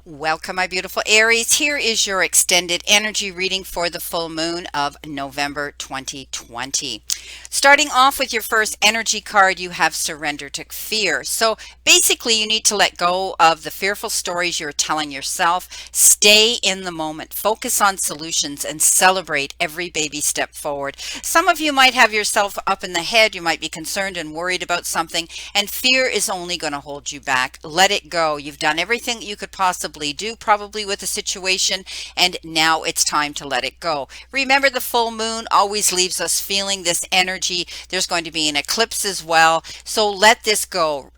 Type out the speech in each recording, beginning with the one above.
Welcome, my beautiful Aries. Here is your extended energy reading for the full moon of November 2020. Starting off with your first energy card, you have surrender to fear. So basically, you need to let go of the fearful stories you're telling yourself. Stay in the moment, focus on solutions, and celebrate every baby step forward. Some of you might have yourself up in the head. You might be concerned and worried about something, and fear is only going to hold you back. Let it go. You've done everything you could possibly do, probably with a situation, and now it's time to let it go. Remember, the full moon always leaves us feeling this energy. There's going to be an eclipse as well, so let this go.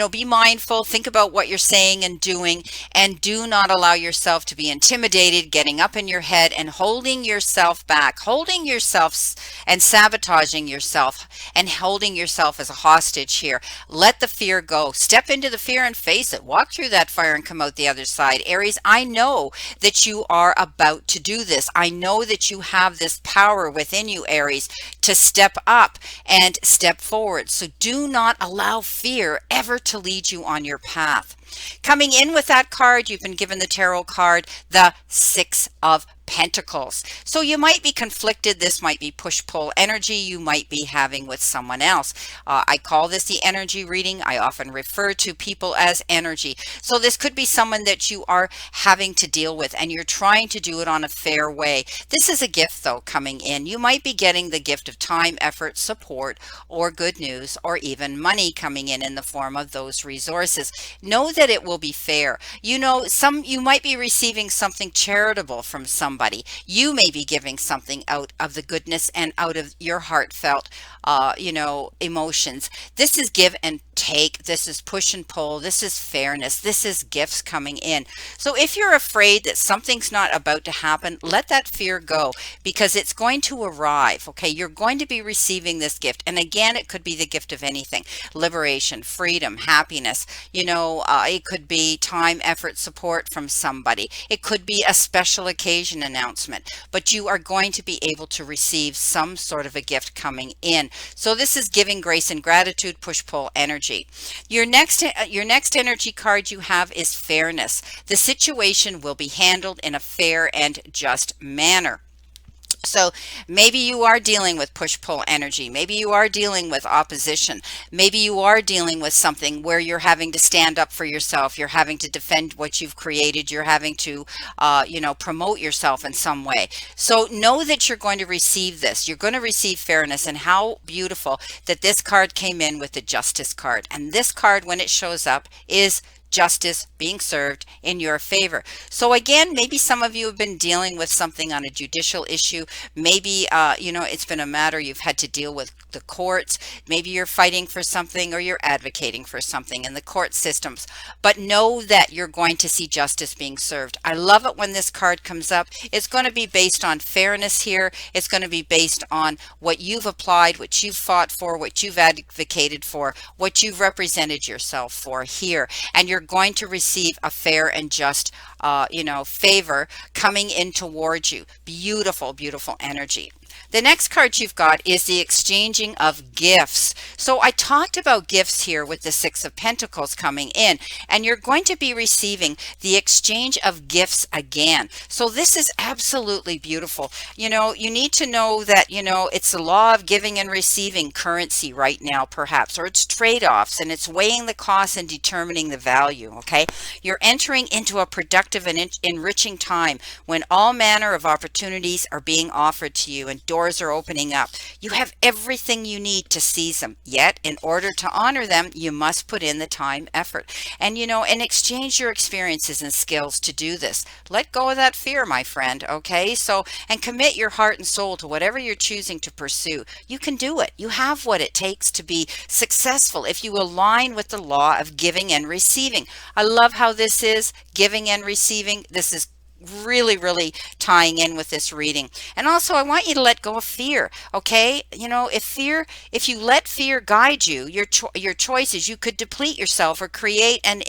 Be mindful, think about what you're saying and doing, and do not allow yourself to be intimidated, getting up in your head and holding yourself back, holding yourself and sabotaging yourself and holding yourself as a hostage here. Let the fear go. Step into the fear and face it. Walk through that fire and come out the other side. Aries, I know that you are about to do this. I know that you have this power within you, Aries, to step up and step forward. So do not allow fear ever to lead you on your path. Coming in with that card, you've been given the tarot card, the Six of Pentacles. So you might be conflicted. This might be push-pull energy you might be having with someone else. I call this the energy reading. I often refer to people as energy. So this could be someone that you are having to deal with, and you're trying to do it on a fair way. This is a gift, though, coming in. You might be getting the gift of time, effort, support, or good news, or even money coming in the form of those resources. Know that it will be fair. You might be receiving something charitable from somebody. You may be giving something out of the goodness and out of your heartfelt emotions. This is give and take. This is push and pull. This is fairness. This is gifts coming in. So if you're afraid that something's not about to happen, let that fear go, because it's going to arrive. Okay, you're going to be receiving this gift, and again, it could be the gift of anything: liberation, freedom, happiness. It could be time, effort, support from somebody. It could be a special occasion announcement, but you are going to be able to receive some sort of a gift coming in. So this is giving, grace, and gratitude, push-pull energy. Your next energy card you have is fairness. The situation will be handled in a fair and just manner. So maybe you are dealing with push-pull energy. Maybe you are dealing with opposition. Maybe you are dealing with something where you're having to stand up for yourself. You're having to defend what you've created. You're having to, promote yourself in some way. So know that you're going to receive this. You're going to receive fairness. And how beautiful that this card came in with the Justice card. And this card, when it shows up, is justice being served in your favor. So again, maybe some of you have been dealing with something on a judicial issue. Maybe, it's been a matter you've had to deal with the courts. Maybe you're fighting for something, or you're advocating for something in the court systems. But know that you're going to see justice being served. I love it when this card comes up. It's going to be based on fairness here. It's going to be based on what you've applied, what you've fought for, what you've advocated for, what you've represented yourself for here. And you're going to receive a fair and just, favor coming in towards you. Beautiful, beautiful energy. The next card you've got is the exchanging of gifts. So I talked about gifts here with the Six of Pentacles coming in, and you're going to be receiving the exchange of gifts again. So this is absolutely beautiful. You need to know that, it's the law of giving and receiving currency right now, perhaps, or it's trade-offs, and it's weighing the costs and determining the value, okay? You're entering into a productive and enriching time when all manner of opportunities are being offered to you and doors are opening up. You have everything you need to seize them. Yet, in order to honor them, you must put in the time, effort, and exchange your experiences and skills to do this. Let go of that fear, my friend, okay? So, and commit your heart and soul to whatever you're choosing to pursue. You can do it. You have what it takes to be successful if you align with the law of giving and receiving. I love how this is giving and receiving. This is really tying in with this reading. And also, I want you to let go of fear, okay? If you let fear guide you, your choices, you could deplete yourself or create an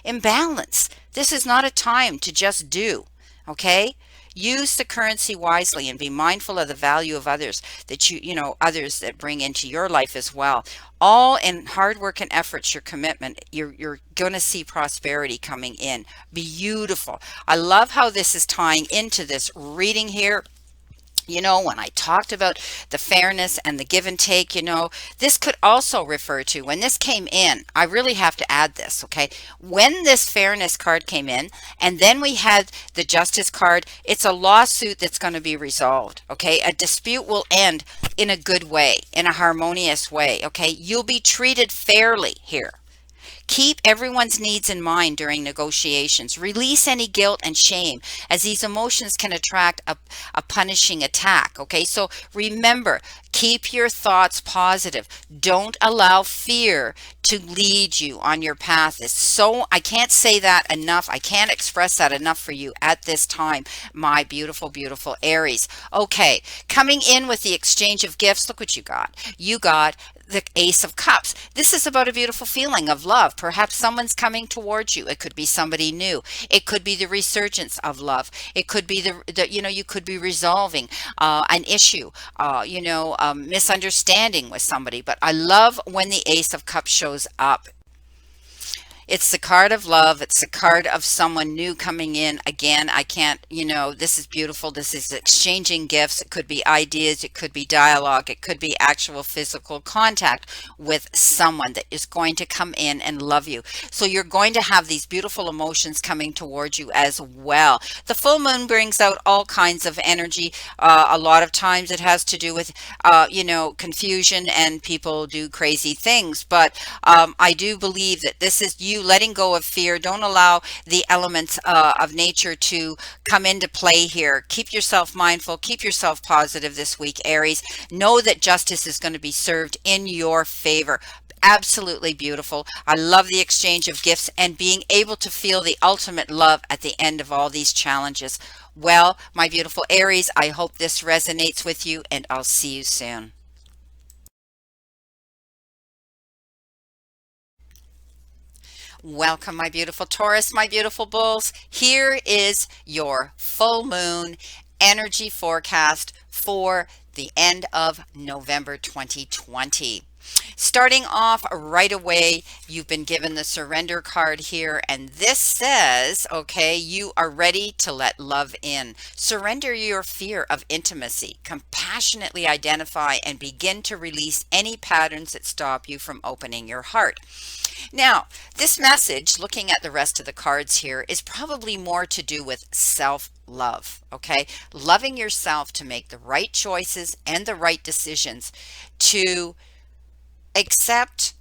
imbalance. This is not a time to just do, okay? Use the currency wisely and be mindful of the value of others that others that bring into your life as well. All in hard work and efforts, your commitment, you're going to see prosperity coming in. Beautiful. I love how this is tying into this reading here. When I talked about the fairness and the give and take, this could also refer to when this came in. I really have to add this, okay? When this fairness card came in, and then we had the justice card, it's a lawsuit that's going to be resolved, okay? A dispute will end in a good way, in a harmonious way, okay? You'll be treated fairly here. Keep everyone's needs in mind during negotiations. Release any guilt and shame, as these emotions can attract a punishing attack. Okay, so remember, keep your thoughts positive. Don't allow fear to lead you on your path. I can't say that enough. I can't express that enough for you at this time, my beautiful, beautiful Aries. Okay, coming in with the exchange of gifts, look what you got. You got the Ace of Cups. This is about a beautiful feeling of love. Perhaps someone's coming towards you. It could be somebody new. It could be the resurgence of love. It could be you could be resolving an issue, misunderstanding with somebody. But I love when the Ace of Cups shows up. It's the card of love. It's the card of someone new coming in. Again, I can't, this is beautiful. This is exchanging gifts. It could be ideas. It could be dialogue. It could be actual physical contact with someone that is going to come in and love you. So you're going to have these beautiful emotions coming towards you as well. The full moon brings out all kinds of energy. A lot of times it has to do with, confusion, and people do crazy things. But I do believe that this is you letting go of fear. Don't allow the elements of nature to come into play here. Keep yourself mindful. Keep yourself positive this week, Aries. Know that justice is going to be served in your favor. Absolutely beautiful. I love the exchange of gifts and being able to feel the ultimate love at the end of all these challenges. Well, my beautiful Aries, I hope this resonates with you, and I'll see you soon. Welcome, my beautiful Taurus, my beautiful bulls. Here is your full moon energy forecast for the end of November 2020. Starting off right away, you've been given the surrender card here, and this says, okay, you are ready to let love in. Surrender your fear of intimacy. Compassionately identify and begin to release any patterns that stop you from opening your heart. Now, this message, looking at the rest of the cards here, is probably more to do with self-love, okay? Loving yourself to make the right choices and the right decisions, to accept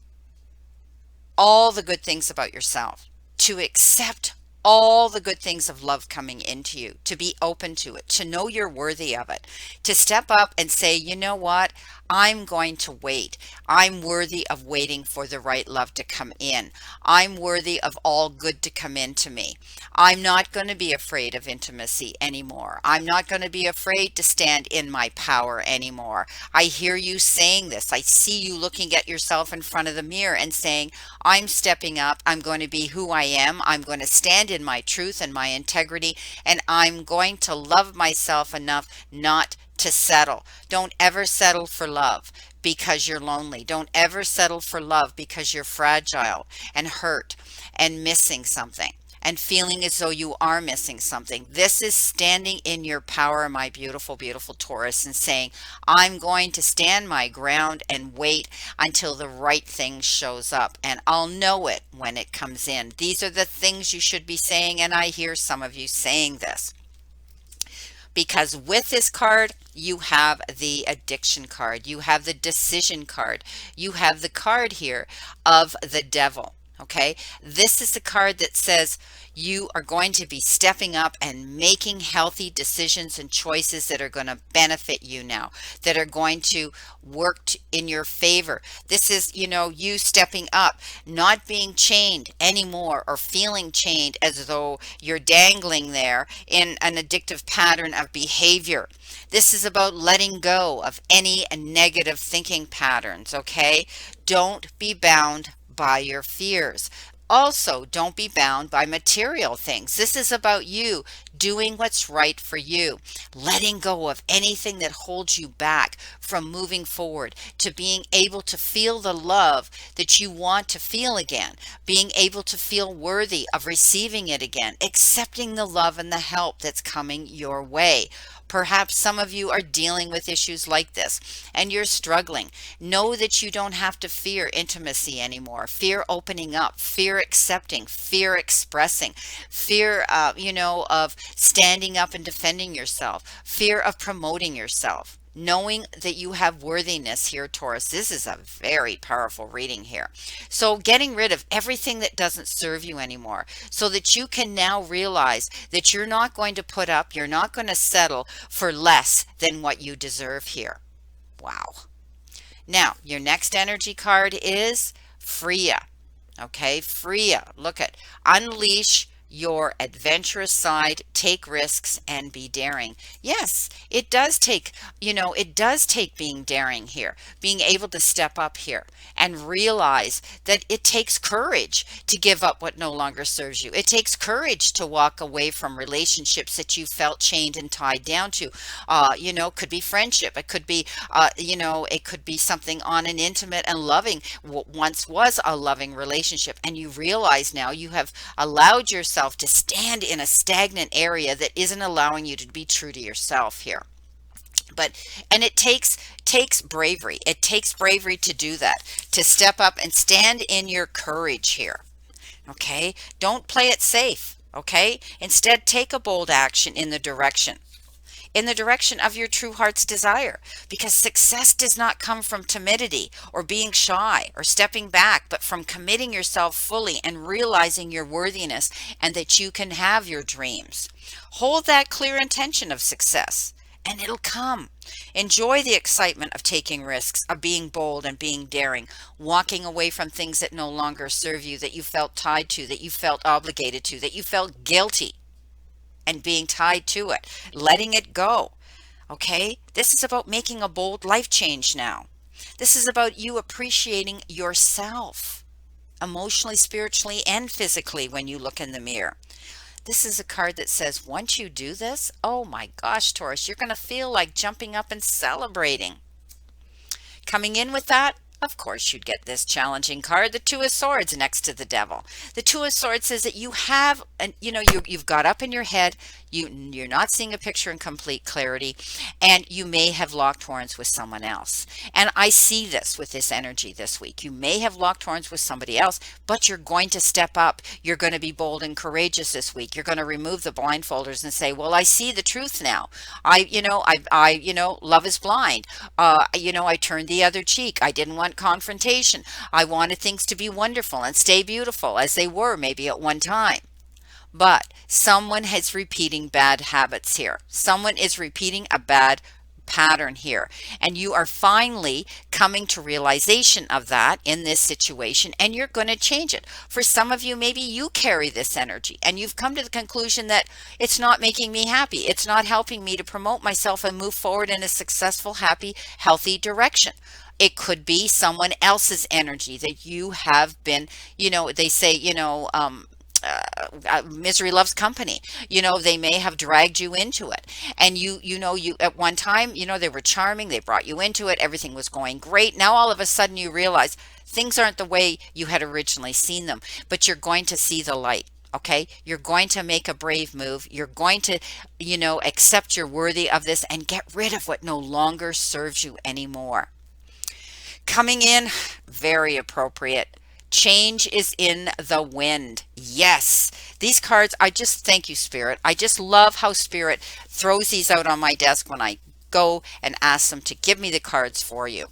all the good things about yourself, to accept all the good things of love coming into you, to be open to it, to know you're worthy of it, to step up and say, you know what? I'm going to wait. I'm worthy of waiting for the right love to come in. I'm worthy of all good to come into me. I'm not going to be afraid of intimacy anymore. I'm not going to be afraid to stand in my power anymore. I hear you saying this. I see you looking at yourself in front of the mirror and saying, I'm stepping up. I'm going to be who I am. I'm going to stand in my truth and my integrity, and I'm going to love myself enough not to settle. Don't ever settle for love because you're lonely. Don't ever settle for love because you're fragile and hurt and missing something and feeling as though you are missing something. This is standing in your power, my beautiful, beautiful Taurus, and saying, I'm going to stand my ground and wait until the right thing shows up, and I'll know it when it comes in. These are the things you should be saying, and I hear some of you saying this. Because with this card, you have the addiction card, you have the decision card, you have the card here of the devil. Okay, this is the card that says you are going to be stepping up and making healthy decisions and choices that are going to benefit you now, that are going to work in your favor. This is, you stepping up, not being chained anymore or feeling chained as though you're dangling there in an addictive pattern of behavior. This is about letting go of any negative thinking patterns, okay? Don't be bound by your fears. Also, don't be bound by material things. This is about you doing what's right for you, letting go of anything that holds you back from moving forward, to being able to feel the love that you want to feel again, being able to feel worthy of receiving it again, accepting the love and the help that's coming your way. Perhaps some of you are dealing with issues like this and you're struggling. Know that you don't have to fear intimacy anymore, fear opening up, fear accepting, fear expressing, fear, of standing up and defending yourself, fear of promoting yourself. Knowing that you have worthiness here, Taurus. This is a very powerful reading here. So getting rid of everything that doesn't serve you anymore so that you can now realize that you're not going to put up, you're not going to settle for less than what you deserve here. Wow. Now, your next energy card is Freya. Okay, Freya. Look at unleash your adventurous side, take risks, and be daring. Yes, it does take, it does take being daring here, being able to step up here and realize that it takes courage to give up what no longer serves you. It takes courage to walk away from relationships that you felt chained and tied down to. Could be friendship. It could be, it could be something on an intimate and loving, what once was a loving relationship. And you realize now you have allowed yourself to stand in a stagnant area that isn't allowing you to be true to yourself here. And it takes bravery. It takes bravery to do that, to step up and stand in your courage here. Okay? Don't play it safe. Okay? Instead, take a bold action in the direction of your true heart's desire, because success does not come from timidity or being shy or stepping back, but from committing yourself fully and realizing your worthiness and that you can have your dreams. Hold that clear intention of success and it'll come. Enjoy the excitement of taking risks, of being bold and being daring, walking away from things that no longer serve you, that you felt tied to, that you felt obligated to, that you felt guilty, and being tied to it, letting it go. Okay? This is about making a bold life change now. This is about you appreciating yourself emotionally, spiritually, and physically when you look in the mirror. This is a card that says once you do this, oh my gosh, Taurus, you're going to feel like jumping up and celebrating. Coming in with that, of course, you'd get this challenging card, the Two of Swords next to the Devil. The Two of Swords says that you have, you've got up in your head, you're not seeing a picture in complete clarity, and you may have locked horns with someone else. And I see this with this energy this week. You may have locked horns with somebody else, but you're going to step up. You're going to be bold and courageous this week. You're going to remove the blindfolders and say, well, I see the truth now. Love is blind. I turned the other cheek. I didn't want confrontation. I wanted things to be wonderful and stay beautiful as they were maybe at one time. But someone is repeating bad habits here. Someone is repeating a bad pattern here. And you are finally coming to realization of that in this situation, and you're going to change it. For some of you, maybe you carry this energy and you've come to the conclusion that it's not making me happy. It's not helping me to promote myself and move forward in a successful, happy, healthy direction. It could be someone else's energy that you have been, they say, misery loves company. They may have dragged you into it, and you at one time, they were charming, they brought you into it, everything was going great. Now all of a sudden you realize things aren't the way you had originally seen them, but you're going to see the light. Okay, you're going to make a brave move. You're going to, accept you're worthy of this and get rid of what no longer serves you anymore. Coming in, very appropriate. Change is in the wind. Yes, these cards, I just thank you, Spirit. I just love how Spirit throws these out on my desk when I go and ask them to give me the cards for you.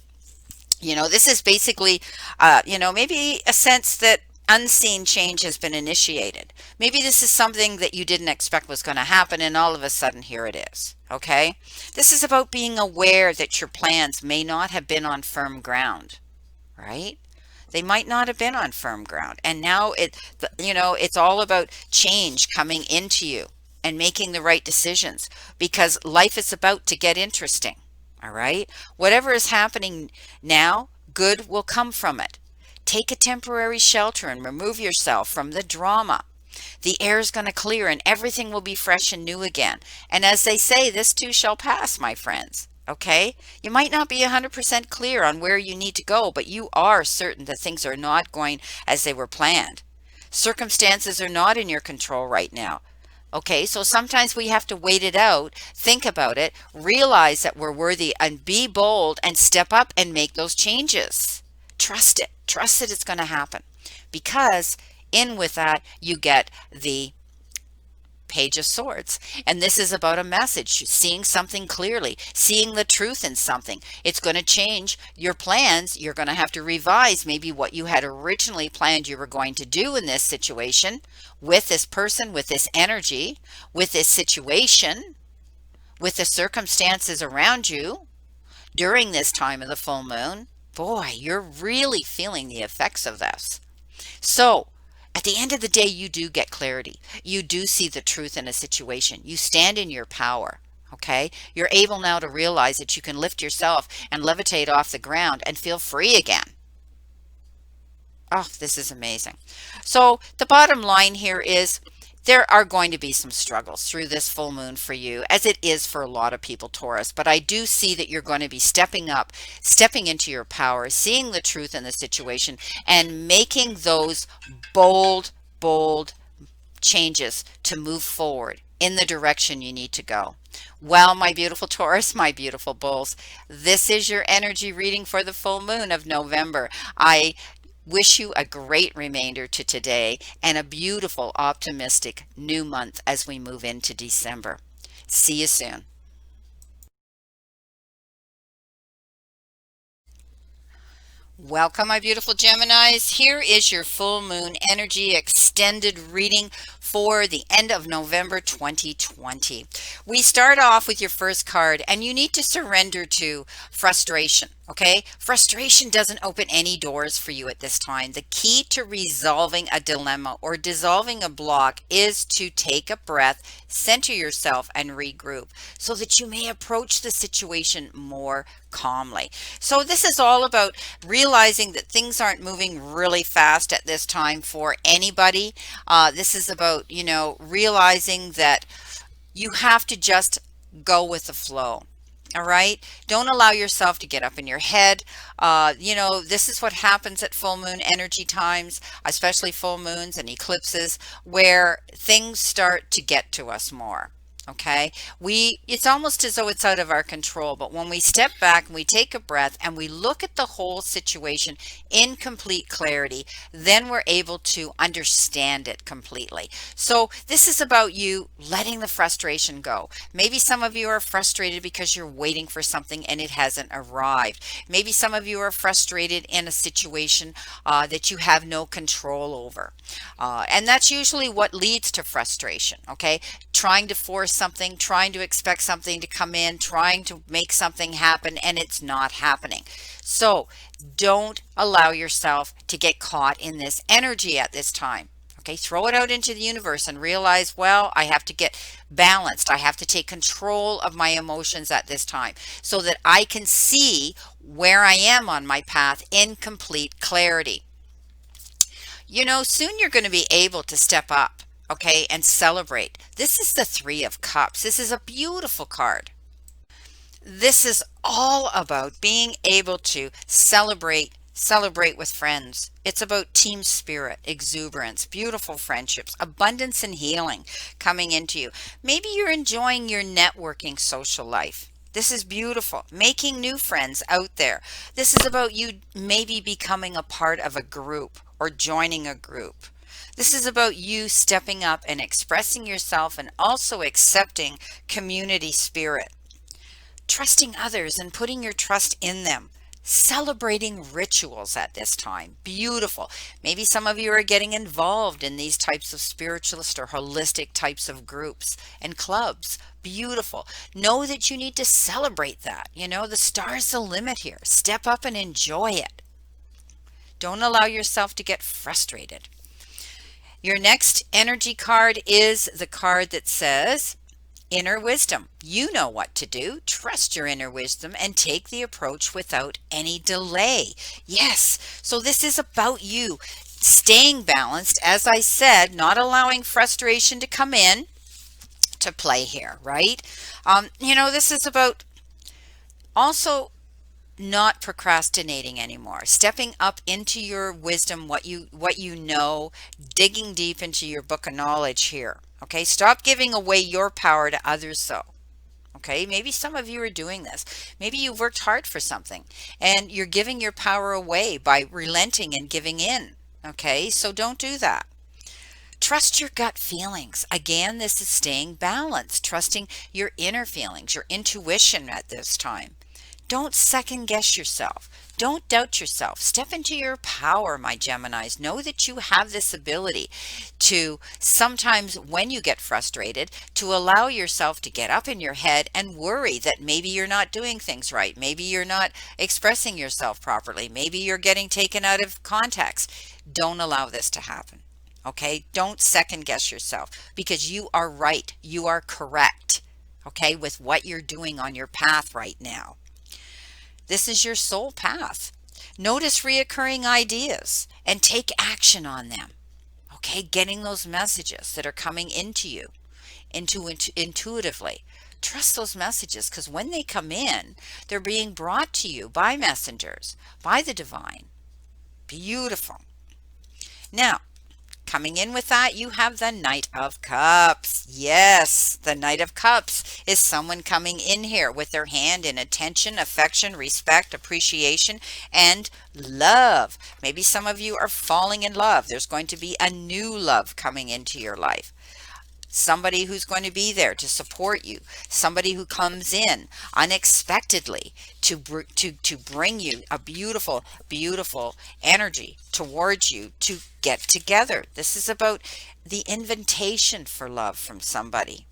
This is basically, maybe a sense that unseen change has been initiated. Maybe this is something that you didn't expect was going to happen, and all of a sudden here it is. Okay, this is about being aware that your plans may not have been on firm ground, right? They might not have been on firm ground, and now it's all about change coming into you and making the right decisions, because life is about to get interesting. All right, whatever is happening now, good will come from it. Take a temporary shelter and remove yourself from the drama. The air is going to clear and everything will be fresh and new again. And as they say, this too shall pass, my friends. Okay? You might not be 100% clear on where you need to go, but you are certain that things are not going as they were planned. Circumstances are not in your control right now. Okay, so sometimes we have to wait it out, think about it, realize that we're worthy, and be bold and step up and make those changes. Trust it. Trust that it's going to happen. Because in with that, you get the Page of Swords. And this is about a message, seeing something clearly, seeing the truth in something. It's going to change your plans. You're going to have to revise maybe what you had originally planned you were going to do in this situation, with this person, with this energy, with this situation, with the circumstances around you during this time of the full moon. Boy, you're really feeling the effects of this. So, at the end of the day, you do get clarity. You do see the truth in a situation. You stand in your power, okay? You're able now to realize that you can lift yourself and levitate off the ground and feel free again. Oh, this is amazing. So the bottom line here is there are going to be some struggles through this full moon for you, as it is for a lot of people, Taurus. But I do see that you're going to be stepping up, stepping into your power, seeing the truth in the situation, and making those bold changes to move forward in the direction you need to go. Well, my beautiful Taurus, my beautiful bulls, this is your energy reading for the full moon of November. I wish you a great remainder to today and a beautiful, optimistic new month as we move into December. See you soon. Welcome, my beautiful Geminis. Here is your full moon energy extended reading for the end of November 2020. We start off with your first card, and you need to surrender to frustration. Okay, frustration doesn't open any doors for you at this time. The key to resolving a dilemma or dissolving a block is to take a breath, center yourself, and regroup so that you may approach the situation more calmly. So this is all about realizing that things aren't moving really fast at this time for anybody. This is about, realizing that you have to just go with the flow. All right. Don't allow yourself to get up in your head. This is what happens at full moon energy times, especially full moons and eclipses, where things start to get to us more. Okay, it's almost as though it's out of our control, but when we step back and we take a breath and we look at the whole situation in complete clarity, then we're able to understand it completely. So this is about you letting the frustration go. Maybe some of you are frustrated because you're waiting for something and it hasn't arrived. Maybe some of you are frustrated in a situation that you have no control over. And that's usually what leads to frustration, okay? Trying to force something, trying to expect something to come in, trying to make something happen, and it's not happening. So don't allow yourself to get caught in this energy at this time. Okay, throw it out into the universe and realize, well, I have to get balanced. I have to take control of my emotions at this time so that I can see where I am on my path in complete clarity. Soon you're going to be able to step up, okay, and celebrate. This is the Three of Cups. This is a beautiful card. This is all about being able to celebrate with friends. It's about team spirit, exuberance, beautiful friendships, abundance and healing coming into you. Maybe you're enjoying your networking social life. This is beautiful. Making new friends out there. This is about you maybe becoming a part of a group or joining a group. This is about you stepping up and expressing yourself and also accepting community spirit. Trusting others and putting your trust in them. Celebrating rituals at this time. Beautiful. Maybe some of you are getting involved in these types of spiritualist or holistic types of groups and clubs. Beautiful. Know that you need to celebrate that. The sky's the limit here. Step up and enjoy it. Don't allow yourself to get frustrated. Your next energy card is the card that says Inner Wisdom. You know what to do. Trust your inner wisdom and take the approach without any delay. Yes, so this is about you Staying balanced, as I said, not allowing frustration to come in to play here, right? This is about also not procrastinating anymore, stepping up into your wisdom, what you know, digging deep into your book of knowledge here. Okay, stop giving away your power to others though. Okay, maybe some of you are doing this. Maybe you've worked hard for something and you're giving your power away by relenting and giving in. Okay, so don't do that. Trust your gut feelings. Again, this is staying balanced, trusting your inner feelings, your intuition at this time. Don't second guess yourself. Don't doubt yourself. Step into your power, my Geminis. Know that you have this ability to sometimes, when you get frustrated, to allow yourself to get up in your head and worry that maybe you're not doing things right. Maybe you're not expressing yourself properly. Maybe you're getting taken out of context. Don't allow this to happen. Okay? Don't second guess yourself because you are right. You are correct. Okay? With what you're doing on your path right now. This is your soul path. Notice reoccurring ideas and take action on them. Okay, getting those messages that are coming into you intuitively. Trust those messages because when they come in, they're being brought to you by messengers, by the divine. Beautiful. Now, coming in with that, you have the Knight of Cups. Yes, the Knight of Cups is someone coming in here with their hand in attention, affection, respect, appreciation, and love. Maybe some of you are falling in love. There's going to be a new love coming into your life. Somebody who's going to be there to support you, somebody who comes in unexpectedly to bring you a beautiful, beautiful energy towards you to get together. This is about the invitation for love from somebody.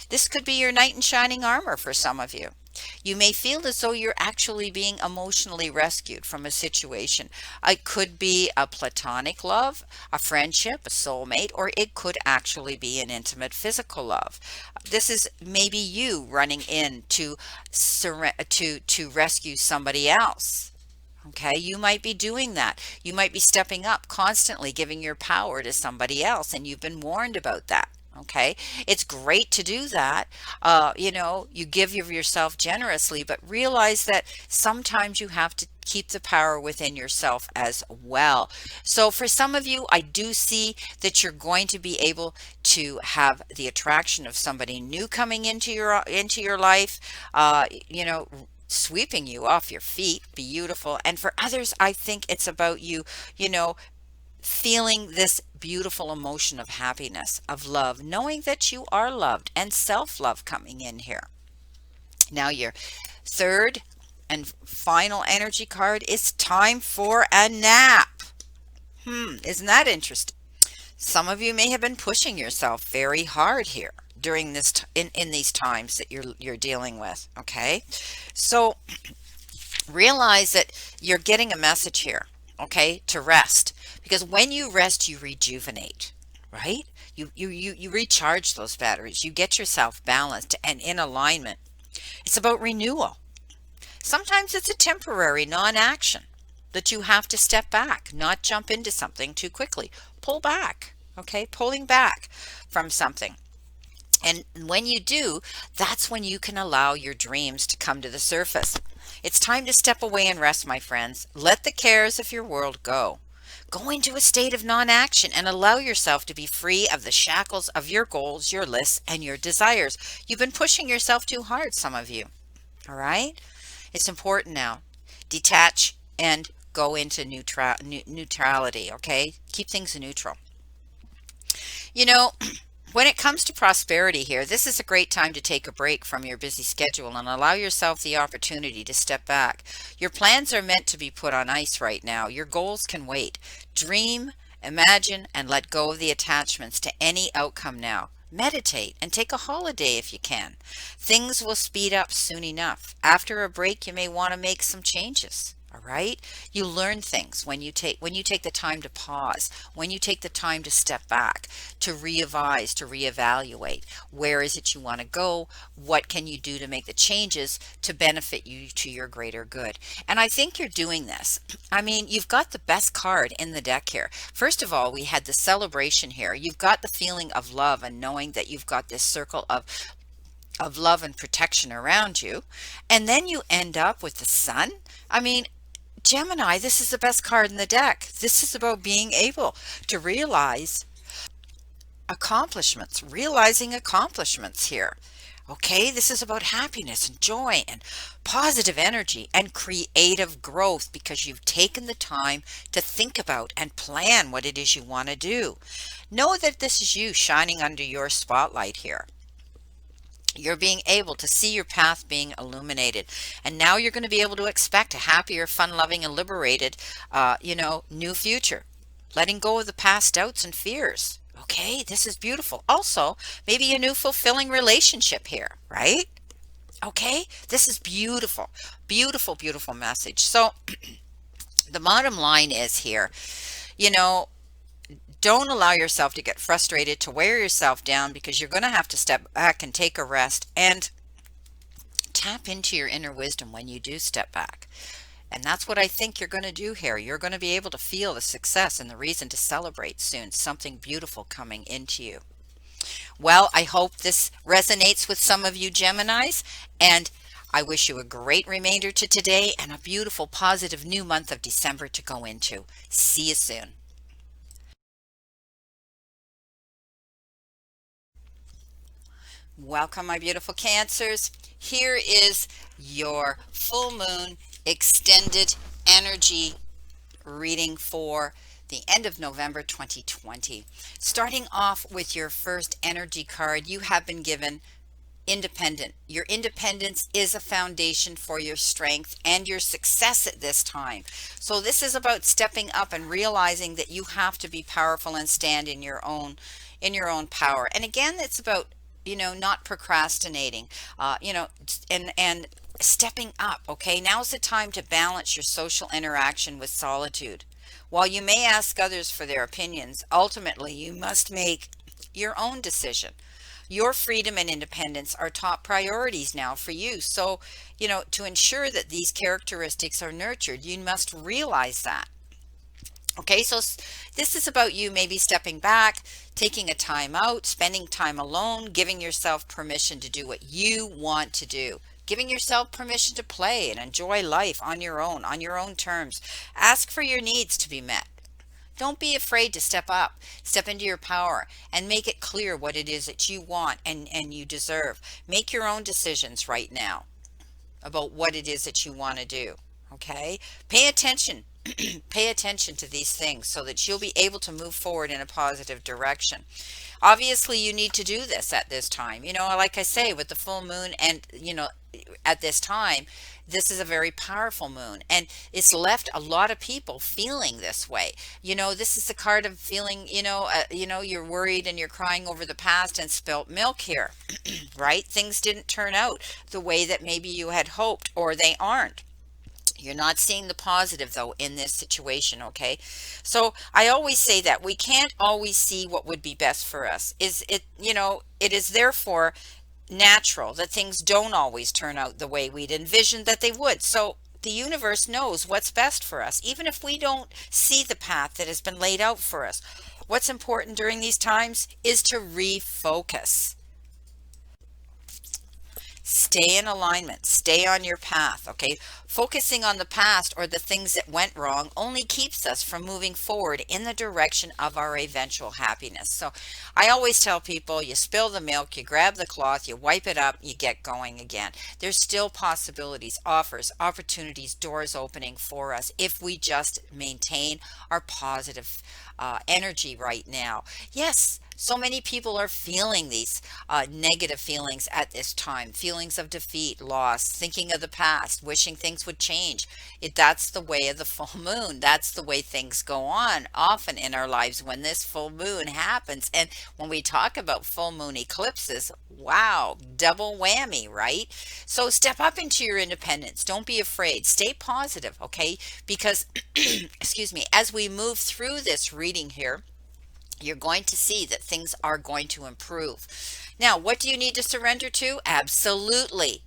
This could be your knight in shining armor for some of you. You may feel as though you're actually being emotionally rescued from a situation. It could be a platonic love, a friendship, a soulmate, or it could actually be an intimate physical love. This is maybe you running in to rescue somebody else. Okay, you might be doing that. You might be stepping up constantly, giving your power to somebody else, and you've been warned about that. Okay, it's great to do that. You give of yourself generously, but realize that sometimes you have to keep the power within yourself as well. So for some of you, I do see that you're going to be able to have the attraction of somebody new coming into your life, sweeping you off your feet. Beautiful. And for others, I think it's about you, feeling this beautiful emotion of happiness, of love, knowing that you are loved, and self-love coming in here. Now your third and final energy card is time for a nap. Isn't that interesting? Some of you may have been pushing yourself very hard here during this in these times that you're dealing with. Okay, so realize that you're getting a message here. Okay, to rest, because when you rest, you rejuvenate, right? You recharge those batteries. You get yourself balanced and in alignment. It's about renewal. Sometimes it's a temporary non-action that you have to step back, not jump into something too quickly. Pull back, okay? Pulling back from something. And when you do, that's when you can allow your dreams to come to the surface. It's time to step away and rest, my friends. Let the cares of your world go. Go into a state of non-action and allow yourself to be free of the shackles of your goals, your lists, and your desires. You've been pushing yourself too hard, some of you. All right? It's important now. Detach and go into neutrality, okay? Keep things neutral. When it comes to prosperity here, this is a great time to take a break from your busy schedule and allow yourself the opportunity to step back. Your plans are meant to be put on ice right now. Your goals can wait. Dream, imagine, and let go of the attachments to any outcome now. Meditate and take a holiday if you can. Things will speed up soon enough. After a break, you may want to make some changes. All right. You learn things when you take the time to pause, when you take the time to step back, to revise, to reevaluate. Where is it you want to go? What can you do to make the changes to benefit you to your greater good? And I think you're doing this. I mean, you've got the best card in the deck here. First of all, we had the celebration here. You've got the feeling of love and knowing that you've got this circle of love and protection around you. And then you end up with the sun. I mean, Gemini, this is the best card in the deck. This is about being able to realize accomplishments, realizing accomplishments here. Okay, this is about happiness and joy and positive energy and creative growth because you've taken the time to think about and plan what it is you want to do. Know that this is you shining under your spotlight here. You're being able to see your path being illuminated. And now you're going to be able to expect a happier, fun-loving, and liberated, new future. Letting go of the past doubts and fears. Okay, this is beautiful. Also, maybe a new fulfilling relationship here, right? Okay, this is beautiful. Beautiful, beautiful message. So the bottom line is here, you know, don't allow yourself to get frustrated, to wear yourself down, because you're going to have to step back and take a rest and tap into your inner wisdom when you do step back. And that's what I think you're going to do here. You're going to be able to feel the success and the reason to celebrate soon. Something beautiful coming into you. Well, I hope this resonates with some of you Geminis, and I wish you a great remainder to today and a beautiful, positive new month of December to go into. See you soon. Welcome, my beautiful Cancers. Here is your full moon extended energy reading for the end of November 2020. Starting off with your first energy card, you have been given independent. Your independence is a foundation for your strength and your success at this time. So this is about stepping up and realizing that you have to be powerful and stand in your own power. And again, it's about not procrastinating, and stepping up. Okay, now's the time to balance your social interaction with solitude. While you may ask others for their opinions, ultimately you must make your own decision. Your freedom and independence are top priorities now for you. So, to ensure that these characteristics are nurtured, you must realize that. Okay, so this is about you maybe stepping back, taking a time out, spending time alone, giving yourself permission to do what you want to do, giving yourself permission to play and enjoy life on your own terms. Ask for your needs to be met. Don't be afraid to step up, step into your power, and make it clear what it is that you want and you deserve. Make your own decisions right now about what it is that you want to do. Okay, pay attention. Pay attention to these things so that you'll be able to move forward in a positive direction. Obviously, you need to do this at this time. Like I say, with the full moon and, at this time, this is a very powerful moon, and it's left a lot of people feeling this way. This is the card of feeling, you're worried and you're crying over the past and spilt milk here, right? Things didn't turn out the way that maybe you had hoped, or they aren't. You're not seeing the positive, though, in this situation, okay? So I always say that we can't always see what would be best for us. It is therefore natural that things don't always turn out the way we'd envisioned that they would. So the universe knows what's best for us, even if we don't see the path that has been laid out for us. What's important during these times is to refocus. Stay in alignment, stay on your path, okay? Focusing on the past or the things that went wrong only keeps us from moving forward in the direction of our eventual happiness. So I always tell people, you spill the milk, you grab the cloth, you wipe it up, you get going again. There's still possibilities, offers, opportunities, doors opening for us if we just maintain our positive energy right now. Yes, so many people are feeling these negative feelings at this time, feelings of defeat, loss, thinking of the past, wishing things things would change. That's the way of the full moon. That's the way things go on often in our lives when this full moon happens. And when we talk about full moon eclipses, wow, double whammy, right? So step up into your independence. Don't be afraid. Stay positive, okay? Because, excuse me, as we move through this reading here, you're going to see that things are going to improve. Now, what do you need to surrender to? Absolutely.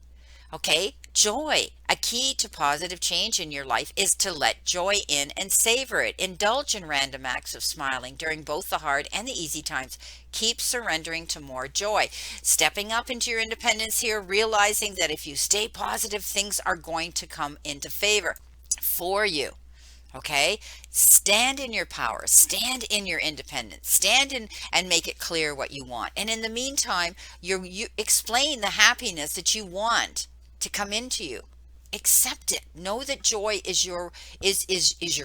Okay, joy. A key to positive change in your life is to let joy in and savor it. Indulge in random acts of smiling during both the hard and the easy times. Keep surrendering to more joy. Stepping up into your independence here, realizing that if you stay positive, things are going to come into favor for you. Okay, stand in your power, stand in your independence, stand in and make it clear what you want. And in the meantime, you explain the happiness that you want to come into you. Accept it. Know that joy is your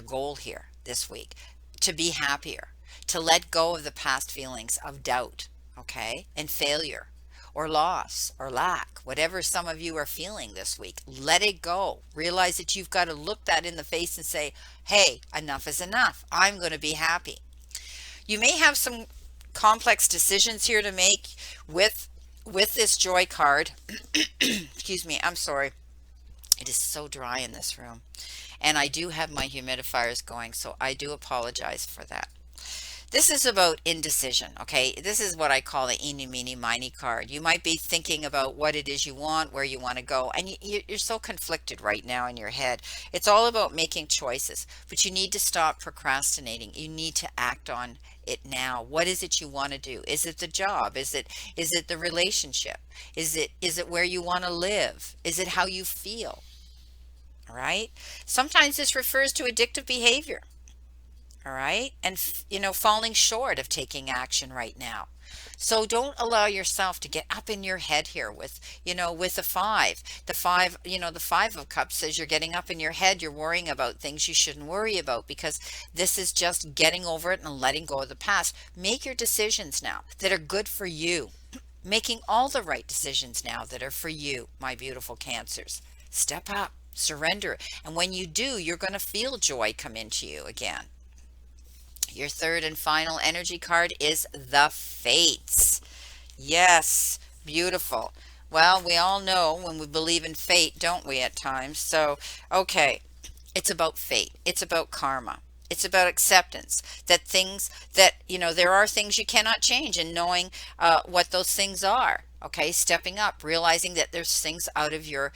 goal here this week. To be happier, to let go of the past feelings of doubt, okay, and failure, or loss or lack, whatever some of you are feeling this week. Let it go. Realize that you've got to look that in the face and say, hey, enough is enough. I'm going to be happy. You may have some complex decisions here to make with this joy card. Excuse me, I'm sorry. It is so dry in this room. And I do have my humidifiers going, so I do apologize for that. This is about indecision, okay? This is what I call the eeny, meeny, miny card. You might be thinking about what it is you want, where you want to go, and you're so conflicted right now in your head. It's all about making choices, but you need to stop procrastinating. You need to act on it now. What is it you want to do? Is it the job? Is it the relationship? Is it where you want to live? Is it how you feel? All right? Sometimes this refers to addictive behavior. All right. And, falling short of taking action right now. So don't allow yourself to get up in your head here with the five. The five of cups says you're getting up in your head. You're worrying about things you shouldn't worry about, because this is just getting over it and letting go of the past. Make your decisions now that are good for you. Making all the right decisions now that are for you, my beautiful Cancers. Step up, surrender. And when you do, you're going to feel joy come into you again. Your third and final energy card is the Fates. Yes, beautiful. Well, we all know when we believe in fate, don't we, at times? So, okay, it's about fate. It's about karma. It's about acceptance that there are things you cannot change, and knowing what those things are. Okay, stepping up, realizing that there's things out of your